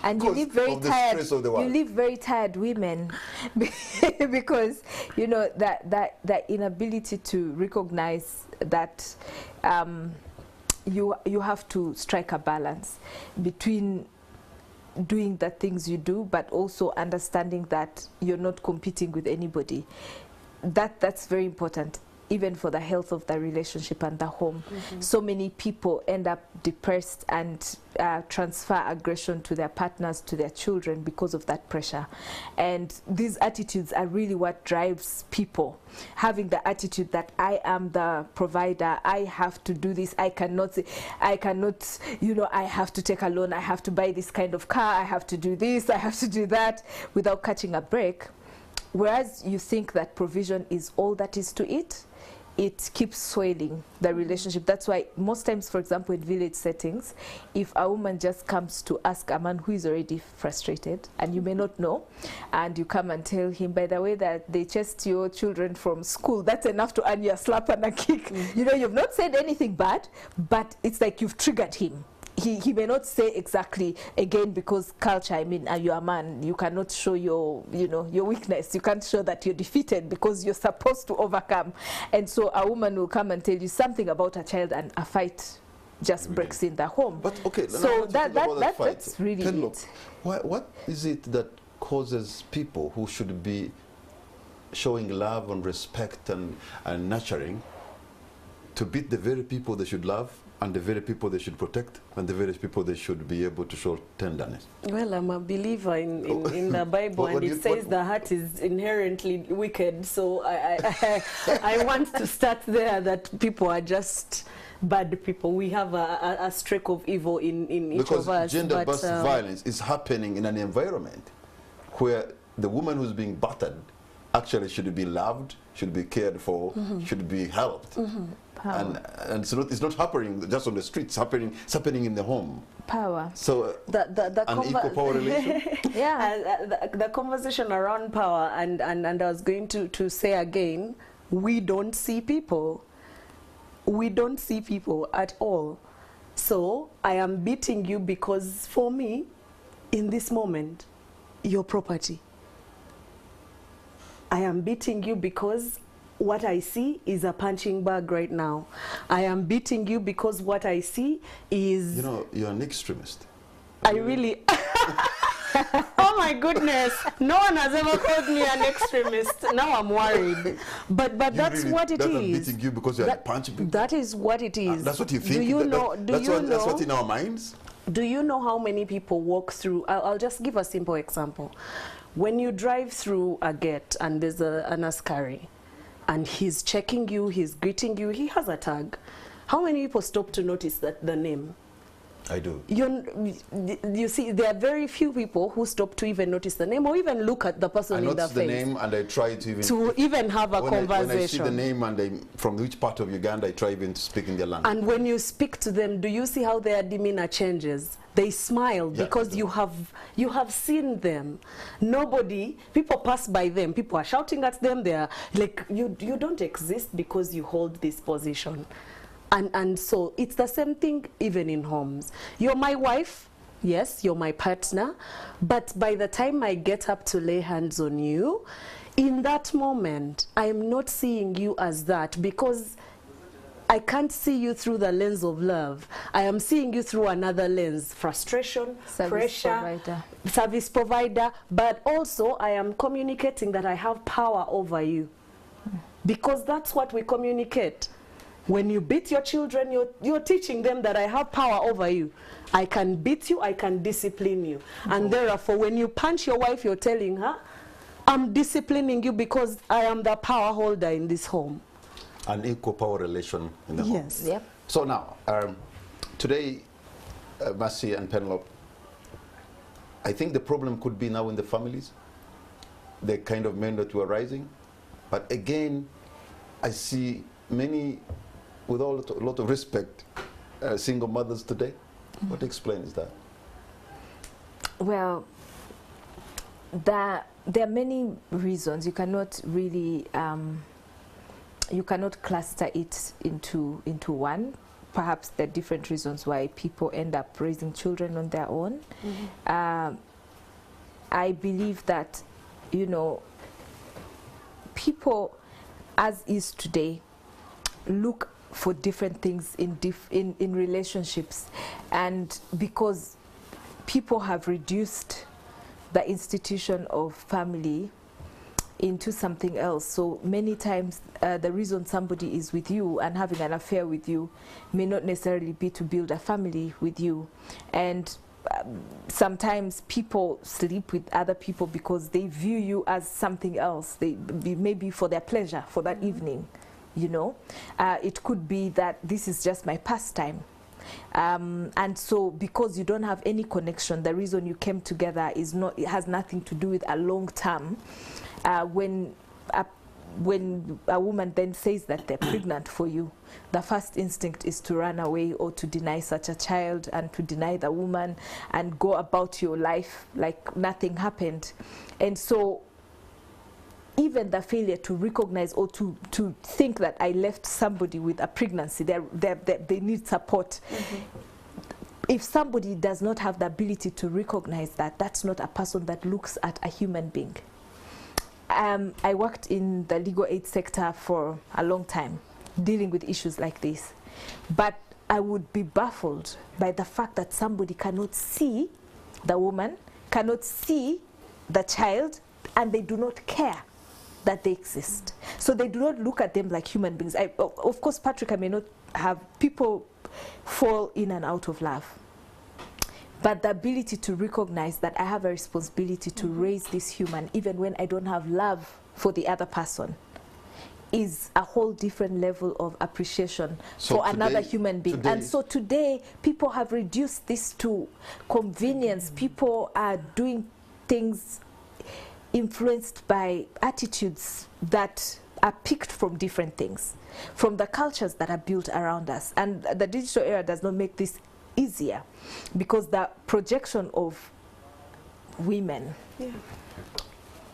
Speaker 3: And you live very tired. You live very tired women because you know that inability to recognize that you have to strike a balance between doing the things you do, but also understanding that you're not competing with anybody. That's very important, even for the health of the relationship and the home. So many people end up depressed and transfer aggression to their partners, to their children, because of that pressure. And these attitudes are really what drives people. Having the attitude that I am the provider, I have to do this, I cannot, you know, I have to take a loan, I have to buy this kind of car, I have to do this, I have to do that, without catching a break. Whereas you think that provision is all that is to it, it keeps swelling the relationship. That's why most times, for example, in village settings, if a woman just comes to ask a man who is already frustrated, and you may not know, and you come and tell him, by the way, that they chased your children from school, that's enough to earn you a slap and a kick. You know, you've not said anything bad, but it's like you've triggered him. He may not say exactly, again, because culture, I mean, you're a man, you cannot show your weakness. You can't show that you're defeated because you're supposed to overcome. And so a woman will come and tell you something about a child, and a fight just breaks in the home.
Speaker 1: But okay,
Speaker 3: so that's really
Speaker 1: Penelope,
Speaker 3: it.
Speaker 1: What is it that causes people who should be showing love and respect and nurturing to beat the very people they should love, and the very people they should protect, and the very people they should be able to show tenderness?
Speaker 2: Well, I'm a believer in the Bible, and it says the heart is inherently wicked. So I want to start there, that people are just bad people. We have a streak of evil in each of us.
Speaker 1: Because gender-based violence is happening in an environment where the woman who's being battered actually should be loved, should be cared for, should be helped. And so it's not happening just on the streets, it's happening in the home.
Speaker 3: Power.
Speaker 1: So an equal power relation?
Speaker 2: Yeah. The conversation around power, and I was going to say again, we don't see people. We don't see people at all. So I am beating you because, for me, in this moment, you're property. I am beating you because what I see is a punching bag right now. I am beating you because what I see is...
Speaker 1: You know, you're an extremist.
Speaker 2: I really... Oh my goodness. No one has ever called me an extremist. Now I'm worried. But that's really, what it is.
Speaker 1: I'm beating you because you're punching people.
Speaker 2: That is what it is.
Speaker 1: That's what you think?
Speaker 2: Do you know?
Speaker 1: That's what's in our minds?
Speaker 2: Do you know how many people walk through... I'll just give a simple example. When you drive through a gate and there's an askari, and he's checking you, he's greeting you, he has a tag. How many people stop to notice that the name?
Speaker 1: I do.
Speaker 2: You see, there are very few people who stop to even notice the name or even look at the person in the face.
Speaker 1: I notice the name and I try to
Speaker 2: even have a conversation.
Speaker 1: When I see the name and from which part of Uganda, I try even to speak in their language.
Speaker 2: And when you speak to them, do you see how their demeanor changes? They smile because you have seen them. People pass by them. People are shouting at them. They are like, you don't exist because you hold this position. And so it's the same thing even in homes. You're my wife, yes, you're my partner, but by the time I get up to lay hands on you, in that moment, I am not seeing you as that because I can't see you through the lens of love. I am seeing you through another lens, frustration, pressure, service provider, but also I am communicating that I have power over you because that's what we communicate. When you beat your children, you're teaching them that I have power over you. I can beat you, I can discipline you. And therefore, when you punch your wife, you're telling her, I'm disciplining you because I am the power holder in this home.
Speaker 1: An equal power relation in the home.
Speaker 2: Yes.
Speaker 3: Yep.
Speaker 1: So now, today, Mercy and Penelope, I think the problem could be now in the families, the kind of men that were rising. But again, I see many, with a lot of respect, single mothers today. What explains that?
Speaker 3: Well, there are many reasons. You cannot really, you cannot cluster it into one. Perhaps there are different reasons why people end up raising children on their own. I believe that, you know, people, as is today, look for different things in relationships, and because people have reduced the institution of family into something else, so many times the reason somebody is with you and having an affair with you may not necessarily be to build a family with you. And sometimes people sleep with other people because they view you as something else. They maybe for their pleasure for that evening. You know, it could be that this is just my pastime. And so because you don't have any connection, the reason you came together it has nothing to do with a long term. When a woman then says that they're pregnant for you, the first instinct is to run away or to deny such a child and to deny the woman and go about your life like nothing happened. And so even the failure to recognize or to think that I left somebody with a pregnancy, they need support. If somebody does not have the ability to recognize that, that's not a person that looks at a human being. I worked in the legal aid sector for a long time, dealing with issues like this. But I would be baffled by the fact that somebody cannot see the woman, cannot see the child, and they do not care that they exist. So they do not look at them like human beings. Of course, Patrick, I may not have, people fall in and out of love. But the ability to recognize that I have a responsibility to raise this human, even when I don't have love for the other person, is a whole different level of appreciation for another human being. And so today, people have reduced this to convenience. People are doing things influenced by attitudes that are picked from different things, from the cultures that are built around us. And the digital era does not make this easier, because the projection of women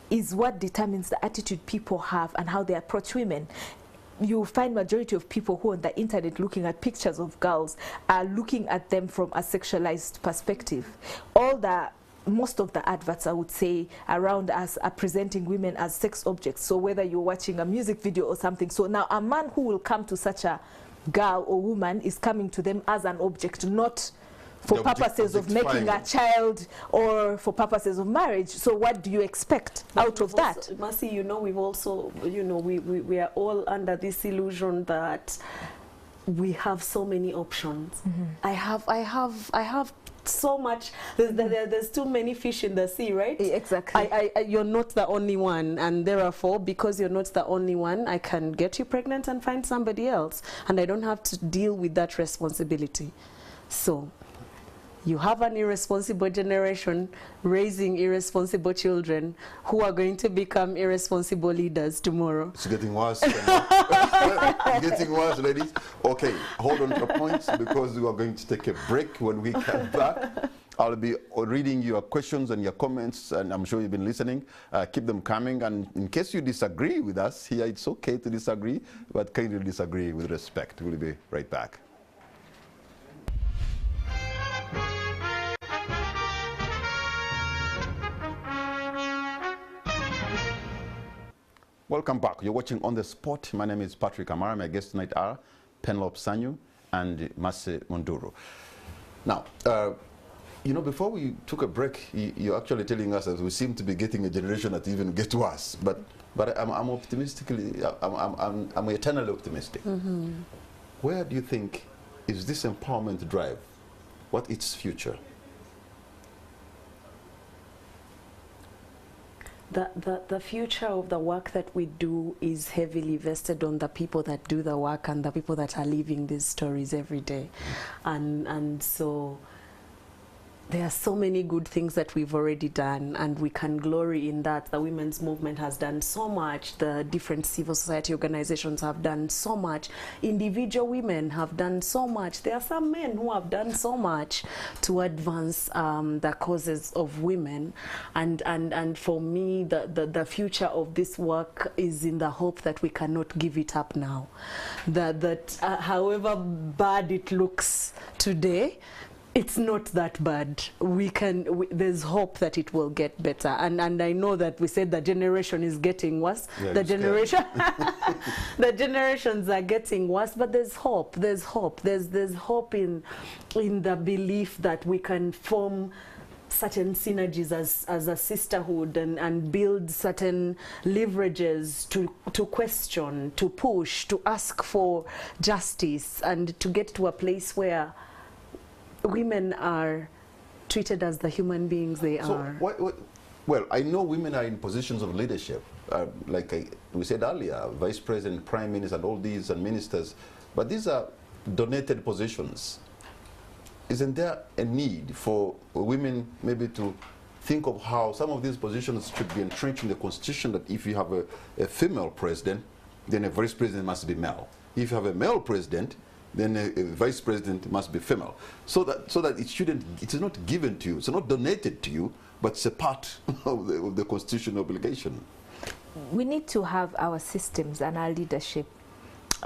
Speaker 3: is what determines the attitude people have and how they approach women. You find majority of people who on the internet looking at pictures of girls are looking at them from a sexualized perspective. Most of the adverts, I would say, around us are presenting women as sex objects. So whether you're watching a music video or something, so now a man who will come to such a girl or woman is coming to them as an object, not for purposes of making a child or for purposes of marriage. So what do you expect out of that?
Speaker 2: Mercy, you know, we've also, you know, we are all under this illusion that we have so many options. I have so much. There's too many fish in the sea, right?
Speaker 3: Exactly.
Speaker 2: You're not the only one, and therefore, because you're not the only one, I can get you pregnant and find somebody else, and I don't have to deal with that responsibility. So you have an irresponsible generation raising irresponsible children who are going to become irresponsible leaders tomorrow.
Speaker 1: It's getting worse. It's getting worse, ladies. Okay, hold on to your points because we are going to take a break. When we come back, I'll be reading your questions and your comments, and I'm sure you've been listening. Keep them coming, and in case you disagree with us here, it's okay to disagree, but kindly disagree with respect. We'll be right back. Welcome back. You're watching On the Spot. My name is Patrick Amara. My guests tonight are Penelope Sanyu and Munduru. Now, you know, before we took a break, you're actually telling us that we seem to be getting a generation that even gets worse. But I'm optimistically, I'm eternally optimistic. Mm-hmm. Where do you think is this empowerment drive? What its future?
Speaker 2: The future of the work that we do is heavily vested on the people that do the work and the people that are living these stories every day. And so there are so many good things that we've already done, and we can glory in that. The women's movement has done so much. The different civil society organizations have done so much. Individual women have done so much. There are some men who have done so much to advance the causes of women. And for me, the future of this work is in the hope that we cannot give it up now. That however bad it looks today, it's not that bad. There's hope that it will get better. And I know that we said the generation is getting worse. Yeah, the generations are getting worse, but there's hope. There's hope. There's hope in the belief that we can form certain synergies as a sisterhood and build certain leverages to question, to push, to ask for justice, and to get to a place where women are treated as the human beings they are.
Speaker 1: Well, I know women are in positions of leadership, like we said earlier, vice president, prime minister, and all these, and ministers, but these are donated positions. Isn't there a need for women maybe to think of how some of these positions should be entrenched in the constitution, that if you have a female president, then a vice president must be male. If you have a male president, then a vice president must be female, so that it is not given to you, it's not donated to you, but it's a part of the constitutional obligation.
Speaker 3: We need to have our systems and our leadership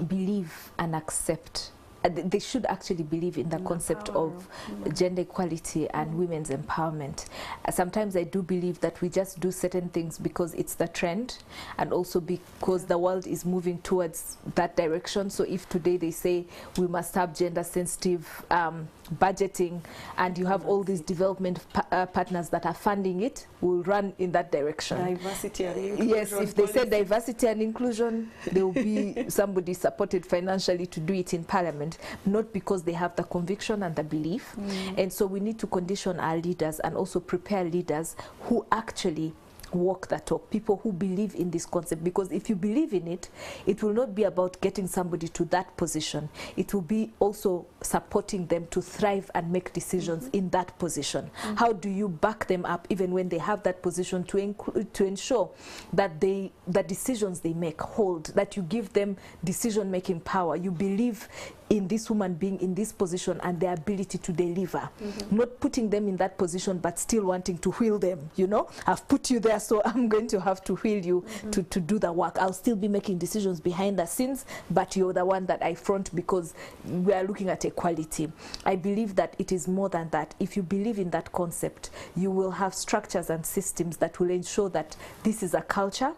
Speaker 3: believe and accept. They should actually believe in the concept of gender equality and women's empowerment. Sometimes I do believe that we just do certain things because it's the trend, and also because the world is moving towards that direction. So if today they say we must have gender sensitive budgeting, and you have all these development partners that are funding it, will run in that direction.
Speaker 2: Diversity and inclusion.
Speaker 3: Yes, if they say diversity and inclusion, there will be somebody supported financially to do it in Parliament, not because they have the conviction and the belief. And so we need to condition our leaders and also prepare leaders who actually walk the talk, people who believe in this concept, because if you believe in it, it will not be about getting somebody to that position. It will be also supporting them to thrive and make decisions in that position. How do you back them up even when they have that position to ensure that the decisions they make hold, that you give them decision-making power, you believe in this woman being in this position and their ability to deliver, not putting them in that position but still wanting to wheel them, you know, I've put you there, so I'm going to have to wheel you to do the work. I'll still be making decisions behind the scenes, but you're the one that I front because we are looking at equality. I believe that it is more than that. If you believe in that concept, you will have structures and systems that will ensure that this is a culture.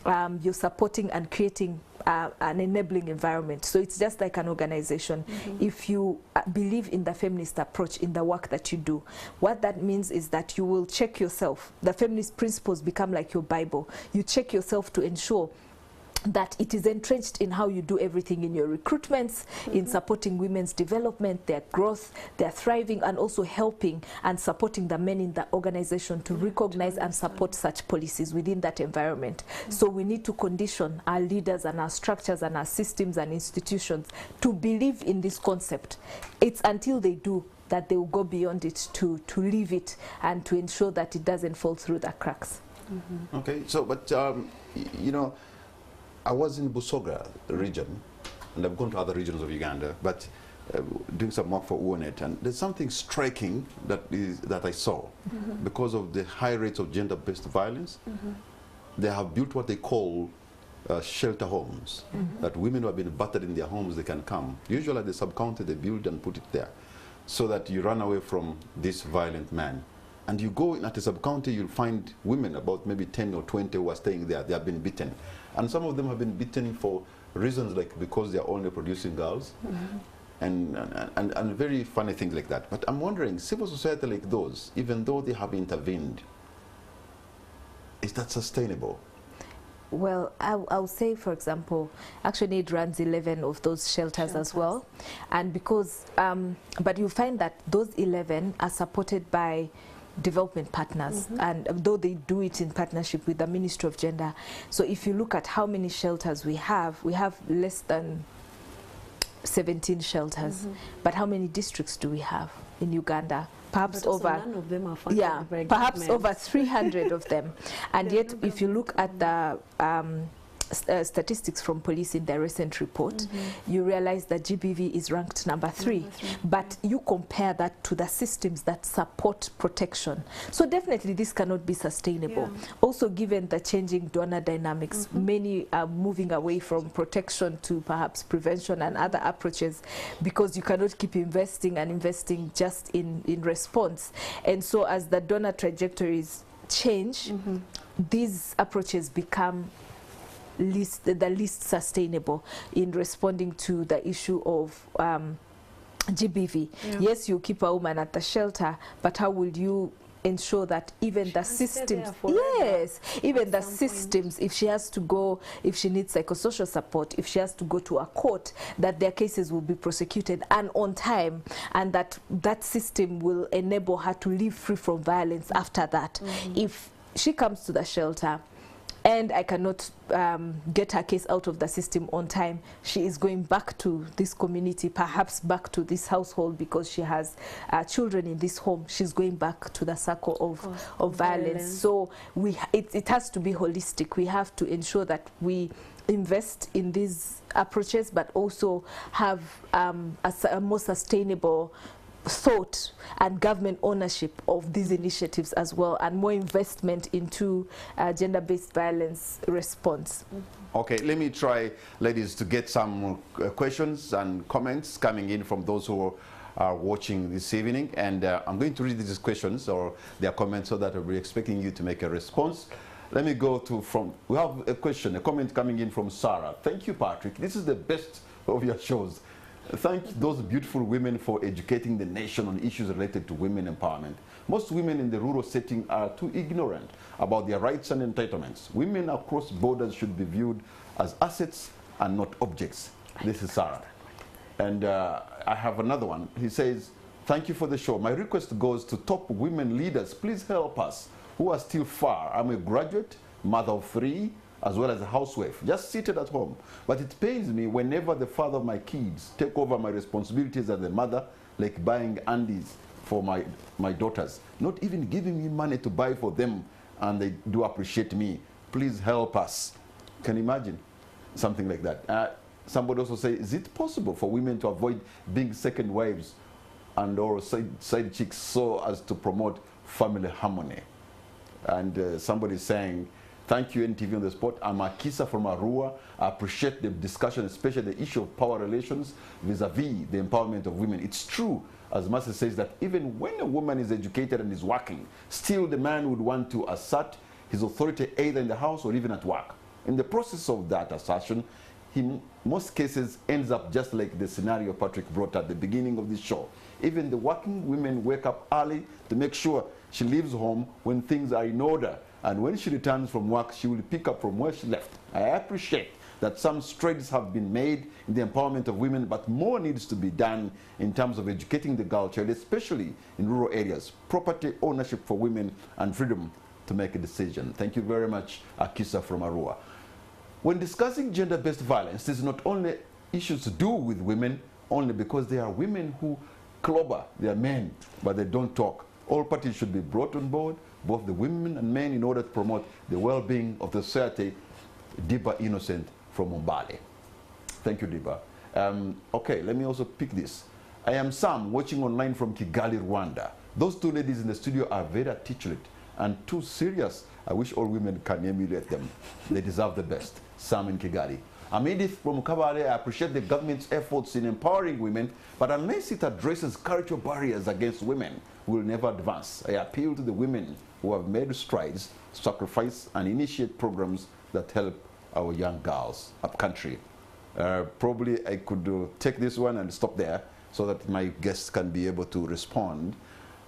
Speaker 3: You're supporting and creating an enabling environment. So it's just like an organization. If you believe in the feminist approach in the work that you do, what that means is that you will check yourself. The feminist principles become like your Bible. You check yourself to ensure that it is entrenched in how you do everything in your recruitments, in supporting women's development, their growth, their thriving, and also helping and supporting the men in the organization to recognize and support such policies within that environment. So we need to condition our leaders and our structures and our systems and institutions to believe in this concept. It's until they do that they will go beyond it to leave it and to ensure that it doesn't fall through the cracks.
Speaker 1: Okay, so, but, you know, I was in Busoga region, and I've gone to other regions of Uganda, but doing some work for UNET, and there's something striking that I saw. Because of the high rates of gender-based violence, they have built what they call shelter homes, that women who have been battered in their homes, they can come. Usually at the sub-county, they build and put it there, so that you run away from this violent man. And you go in at the sub-county, you'll find women, about maybe 10 or 20 who are staying there. They have been beaten. And some of them have been beaten for reasons like because they're only producing girls. And very funny things like that. But I'm wondering, civil society like those, even though they have intervened, is that sustainable?
Speaker 3: Well, I'll say, for example, ActionAid runs 11 of those shelters as well. And because, but you find that those 11 are supported by development partners, and though they do it in partnership with the Ministry of Gender. So if you look at how many shelters we have less than 17 shelters. But how many districts do we have in Uganda? Perhaps over,
Speaker 2: none of them are funded by
Speaker 3: perhaps
Speaker 2: government.
Speaker 3: over 300 of them. And yet, if you look at the statistics from police in their recent report, you realize that GBV is ranked number 3. But you compare that to the systems that support protection. So definitely this cannot be sustainable. Also, given the changing donor dynamics, many are moving away from protection to perhaps prevention and other approaches, because you cannot keep investing and investing just in response. And so as the donor trajectories change, these approaches become the least sustainable in responding to the issue of GBV. Yes, you keep a woman at the shelter, but how will you ensure that even the systems, even the systems, if she has to go, if she needs psychosocial support, if she has to go to a court, that their cases will be prosecuted and on time, and that that system will enable her to live free from violence after that. If she comes to the shelter and I cannot get her case out of the system on time, she is going back to this community, perhaps back to this household, because she has children in this home. She's going back to the circle of violence. So it has to be holistic. We have to ensure that we invest in these approaches, but also have a more sustainable thought and government ownership of these initiatives as well, and more investment into gender-based violence response.
Speaker 1: Okay, let me try, ladies, to get some questions and comments coming in from those who are watching this evening. And I'm going to read these questions or their comments so that I'll be expecting you to make a response. Let me go to we have a comment coming in from Sarah. Thank you, Patrick. This is the best of your shows. Thank those beautiful women for educating the nation on issues related to women empowerment. Most women in the rural setting are too ignorant about their rights and entitlements. Women across borders should be viewed as assets and not objects. This is Sarah. And I have another one. He says, thank you for the show. My request goes to top women leaders. Please help us who are still far. I'm a graduate, mother of 3, as well as a housewife, just seated at home. But it pains me whenever the father of my kids take over my responsibilities as a mother, like buying undies for my daughters, not even giving me money to buy for them, and they do appreciate me. Please help us. Can you imagine something like that? Somebody also say, is it possible for women to avoid being second wives and or side chicks so as to promote family harmony? And somebody saying, thank you, NTV on the spot. I'm Akisa from Arua. I appreciate the discussion, especially the issue of power relations vis-a-vis the empowerment of women. It's true, as Master says, that even when a woman is educated and is working, still the man would want to assert his authority either in the house or even at work. In the process of that assertion, he, in most cases, ends up just like the scenario Patrick brought at the beginning of this show. Even the working women wake up early to make sure she leaves home when things are in order. And when she returns from work, she will pick up from where she left. I appreciate that some strides have been made in the empowerment of women, but more needs to be done in terms of educating the girl child, especially in rural areas, property ownership for women, and freedom to make a decision. Thank you very much, Akisa from Arua. When discussing gender-based violence, there's not only issues to do with women, only because there are women who clobber their men, but they don't talk. All parties should be brought on board, both the women and men, in order to promote the well-being of the society. Diba Innocent from Umbale. Thank you, Diba. Okay, let me also pick this. I am Sam, watching online from Kigali, Rwanda. Those two ladies in the studio are very articulate and too serious. I wish all women can emulate them. They deserve the best. Sam in Kigali. I'm Edith from Kabale. I appreciate the government's efforts in empowering women, but unless it addresses cultural barriers against women, we'll never advance. I appeal to the women who have made strides, sacrifice, and initiate programs that help our young girls up country. Probably I could take this one and stop there so that my guests can be able to respond.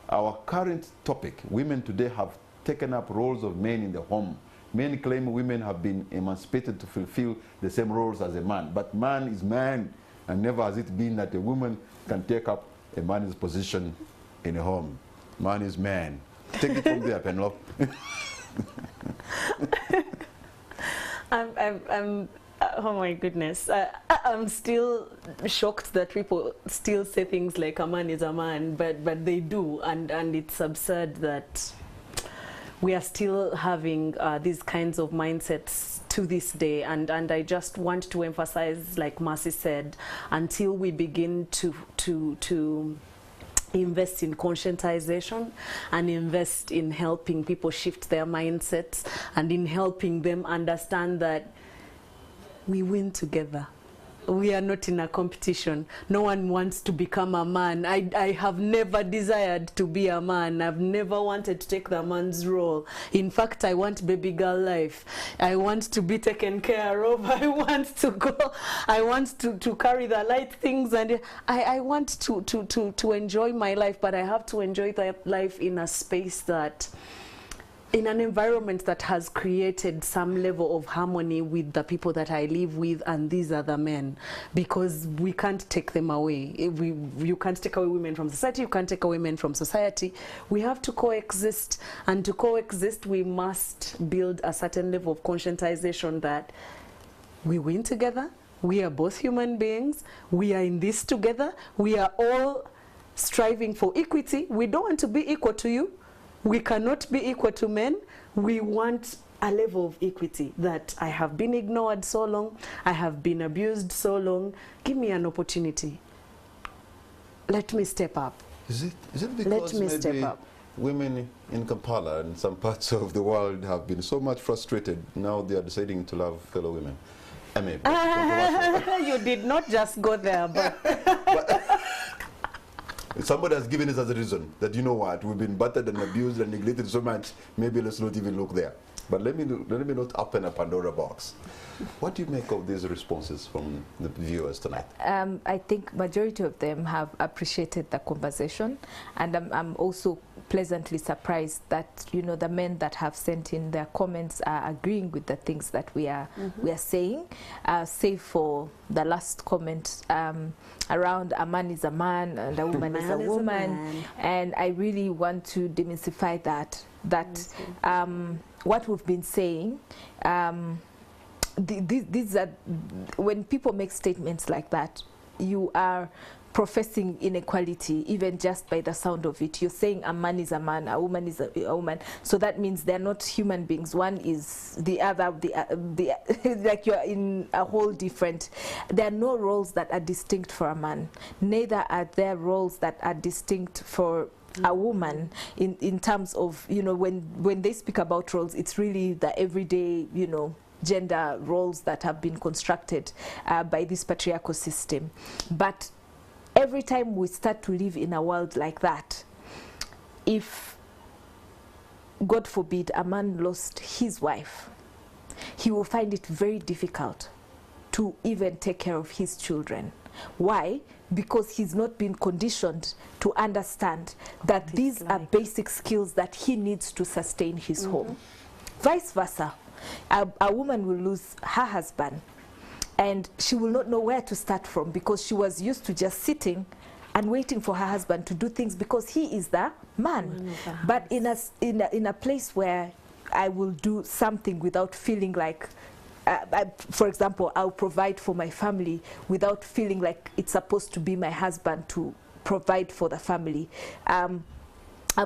Speaker 1: Our current topic, women today have taken up roles of men in the home. Men claim women have been emancipated to fulfill the same roles as a man, but man is man, and never has it been that a woman can take up a man's position in a home. Man is man. Take it from there, Penelope.
Speaker 2: Oh my goodness. I'm still shocked that people still say things like a man is a man, but they do, and it's absurd that we are still having these kinds of mindsets to this day, and I just want to emphasize, like Mercy said, until we begin to invest in conscientization and invest in helping people shift their mindsets and in helping them understand that we win together. We are not in a competition. No one wants to become a man. I have never desired to be a man. I've never wanted to take the man's role. In fact, I want baby girl life. I want to be taken care of. I want to go. I want to carry the light things, and I want to enjoy my life, but I have to enjoy that life in a space that, in an environment that has created some level of harmony with the people that I live with, and these are the men, because we can't take them away. You can't take away women from society, you can't take away men from society. We have to coexist, and to coexist we must build a certain level of conscientization that we win together, we are both human beings, we are in this together, we are all striving for equity. We don't want to be equal to you. We cannot be equal to men. We want a level of equity that I have been ignored so long, I have been abused so long. Give me an opportunity. Let me step up.
Speaker 1: Is it because
Speaker 2: Let me step
Speaker 1: maybe
Speaker 2: up.
Speaker 1: women in Kampala and some parts of the world have been so much frustrated, now they are deciding to love fellow women? I mean,
Speaker 2: you did not just go there, but
Speaker 1: somebody has given us as a reason that, you know what, we've been battered and abused and neglected so much, maybe let's not even look there. But let me not open a Pandora box. What do you make of these responses from the viewers tonight?
Speaker 3: I think majority of them have appreciated the conversation, and I'm also pleasantly surprised that, you know, the men that have sent in their comments are agreeing with the things that we are saying, save for the last comment around a man is a man and a woman is a woman, and I really want to demystify that what we've been saying, these are, when people make statements like that, you are professing inequality even just by the sound of it. You're saying a man is a man, a woman is a woman, so that means they're not human beings. One is the other, like you're in a whole different. There are no roles that are distinct for a man, neither are there roles that are distinct for a woman in terms of, you know, when they speak about roles, it's really the everyday, you know, gender roles that have been constructed by this patriarchal system. But every time we start to live in a world like that, if, God forbid, a man lost his wife, he will find it very difficult to even take care of his children. Why? Because he's not been conditioned to understand that these are basic skills that he needs to sustain his home. Vice versa, a woman will lose her husband and she will not know where to start from, because she was used to just sitting and waiting for her husband to do things because he is the man. But in a place where I will do something without feeling like, for example, I'll provide for my family without feeling like it's supposed to be my husband to provide for the family. I'm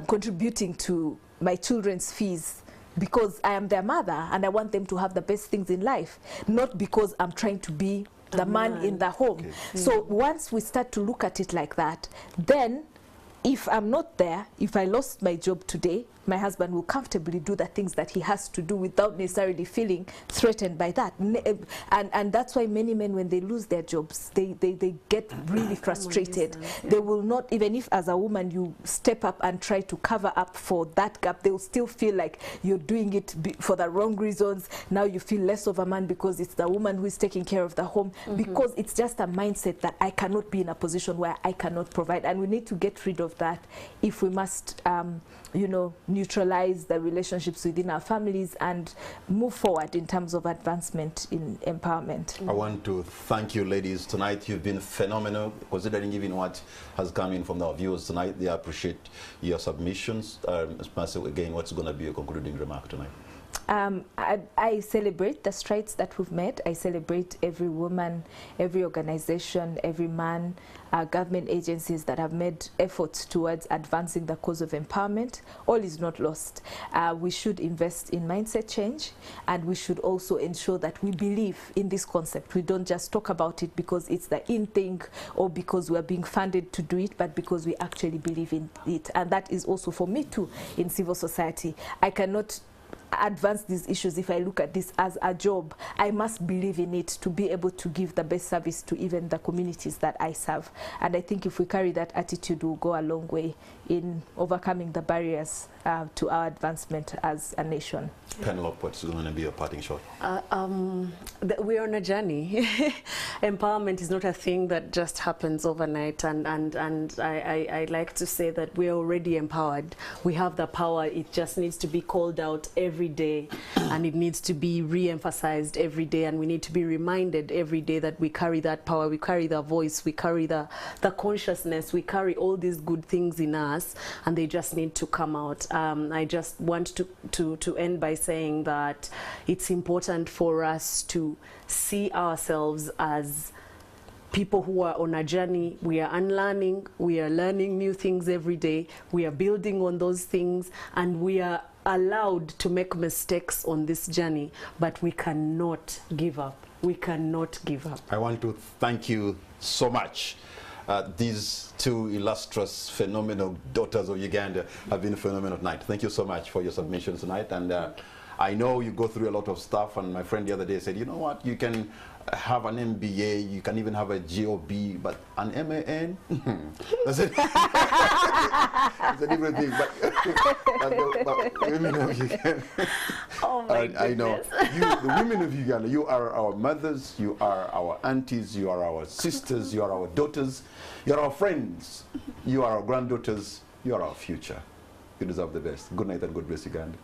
Speaker 3: contributing to my children's fees because I am their mother and I want them to have the best things in life, not because I'm trying to be the man in the home. Okay. So once we start to look at it like that, then if I'm not there, if I lost my job today, my husband will comfortably do the things that he has to do without necessarily feeling threatened by that. And that's why many men, when they lose their jobs, they get really frustrated. They will not, even if as a woman you step up and try to cover up for that gap, they will still feel like you're doing it for the wrong reasons. Now you feel less of a man because it's the woman who is taking care of the home, because it's just a mindset that I cannot be in a position where I cannot provide. And we need to get rid of that if we must, you know, neutralize the relationships within our families and move forward in terms of advancement in empowerment. I
Speaker 1: want to thank you, ladies. Tonight you've been phenomenal, considering even what has come in from our viewers tonight. They appreciate your submissions. Again, what's going to be your concluding remark tonight?
Speaker 3: I celebrate the strides that we've made. I celebrate every woman, every organization, every man, government agencies that have made efforts towards advancing the cause of empowerment. All is not lost. We should invest in mindset change, and we should also ensure that we believe in this concept. We don't just talk about it because it's the in thing or because we're being funded to do it, but because we actually believe in it. And that is also for me too in civil society. I cannot advance these issues if I look at this as a job. I must believe in it to be able to give the best service to even the communities that I serve. And I think if we carry that attitude, we'll go a long way in overcoming the barriers to our advancement as a nation.
Speaker 1: Penelope, what's going to be your parting shot?
Speaker 2: We're on a journey. Empowerment is not a thing that just happens overnight, and I like to say that we're already empowered. We have the power. It just needs to be called out every day, and it needs to be re-emphasized every day, and we need to be reminded every day that we carry that power, we carry the voice, we carry the consciousness, we carry all these good things in us, and they just need to come out. I just want to end by saying that it's important for us to see ourselves as people who are on a journey. We are unlearning, we are learning new things every day, we are building on those things, and we are allowed to make mistakes on this journey, but we cannot give up. We cannot give up.
Speaker 1: I want to thank you so much. These two illustrious, phenomenal daughters of Uganda have been phenomenal tonight. Thank you so much for your submissions tonight. And I know you go through a lot of stuff, and my friend the other day said, you know what, you can have an MBA, you can even have a GOB, but an MAN? That's it. It's a different thing. But women of Uganda.
Speaker 2: Oh my goodness.
Speaker 1: I know. The women of Uganda, you are our mothers, you are our aunties, you are our sisters, you are our daughters, you are our friends, you are our granddaughters, you are our future. You deserve the best. Good night and God bless Uganda.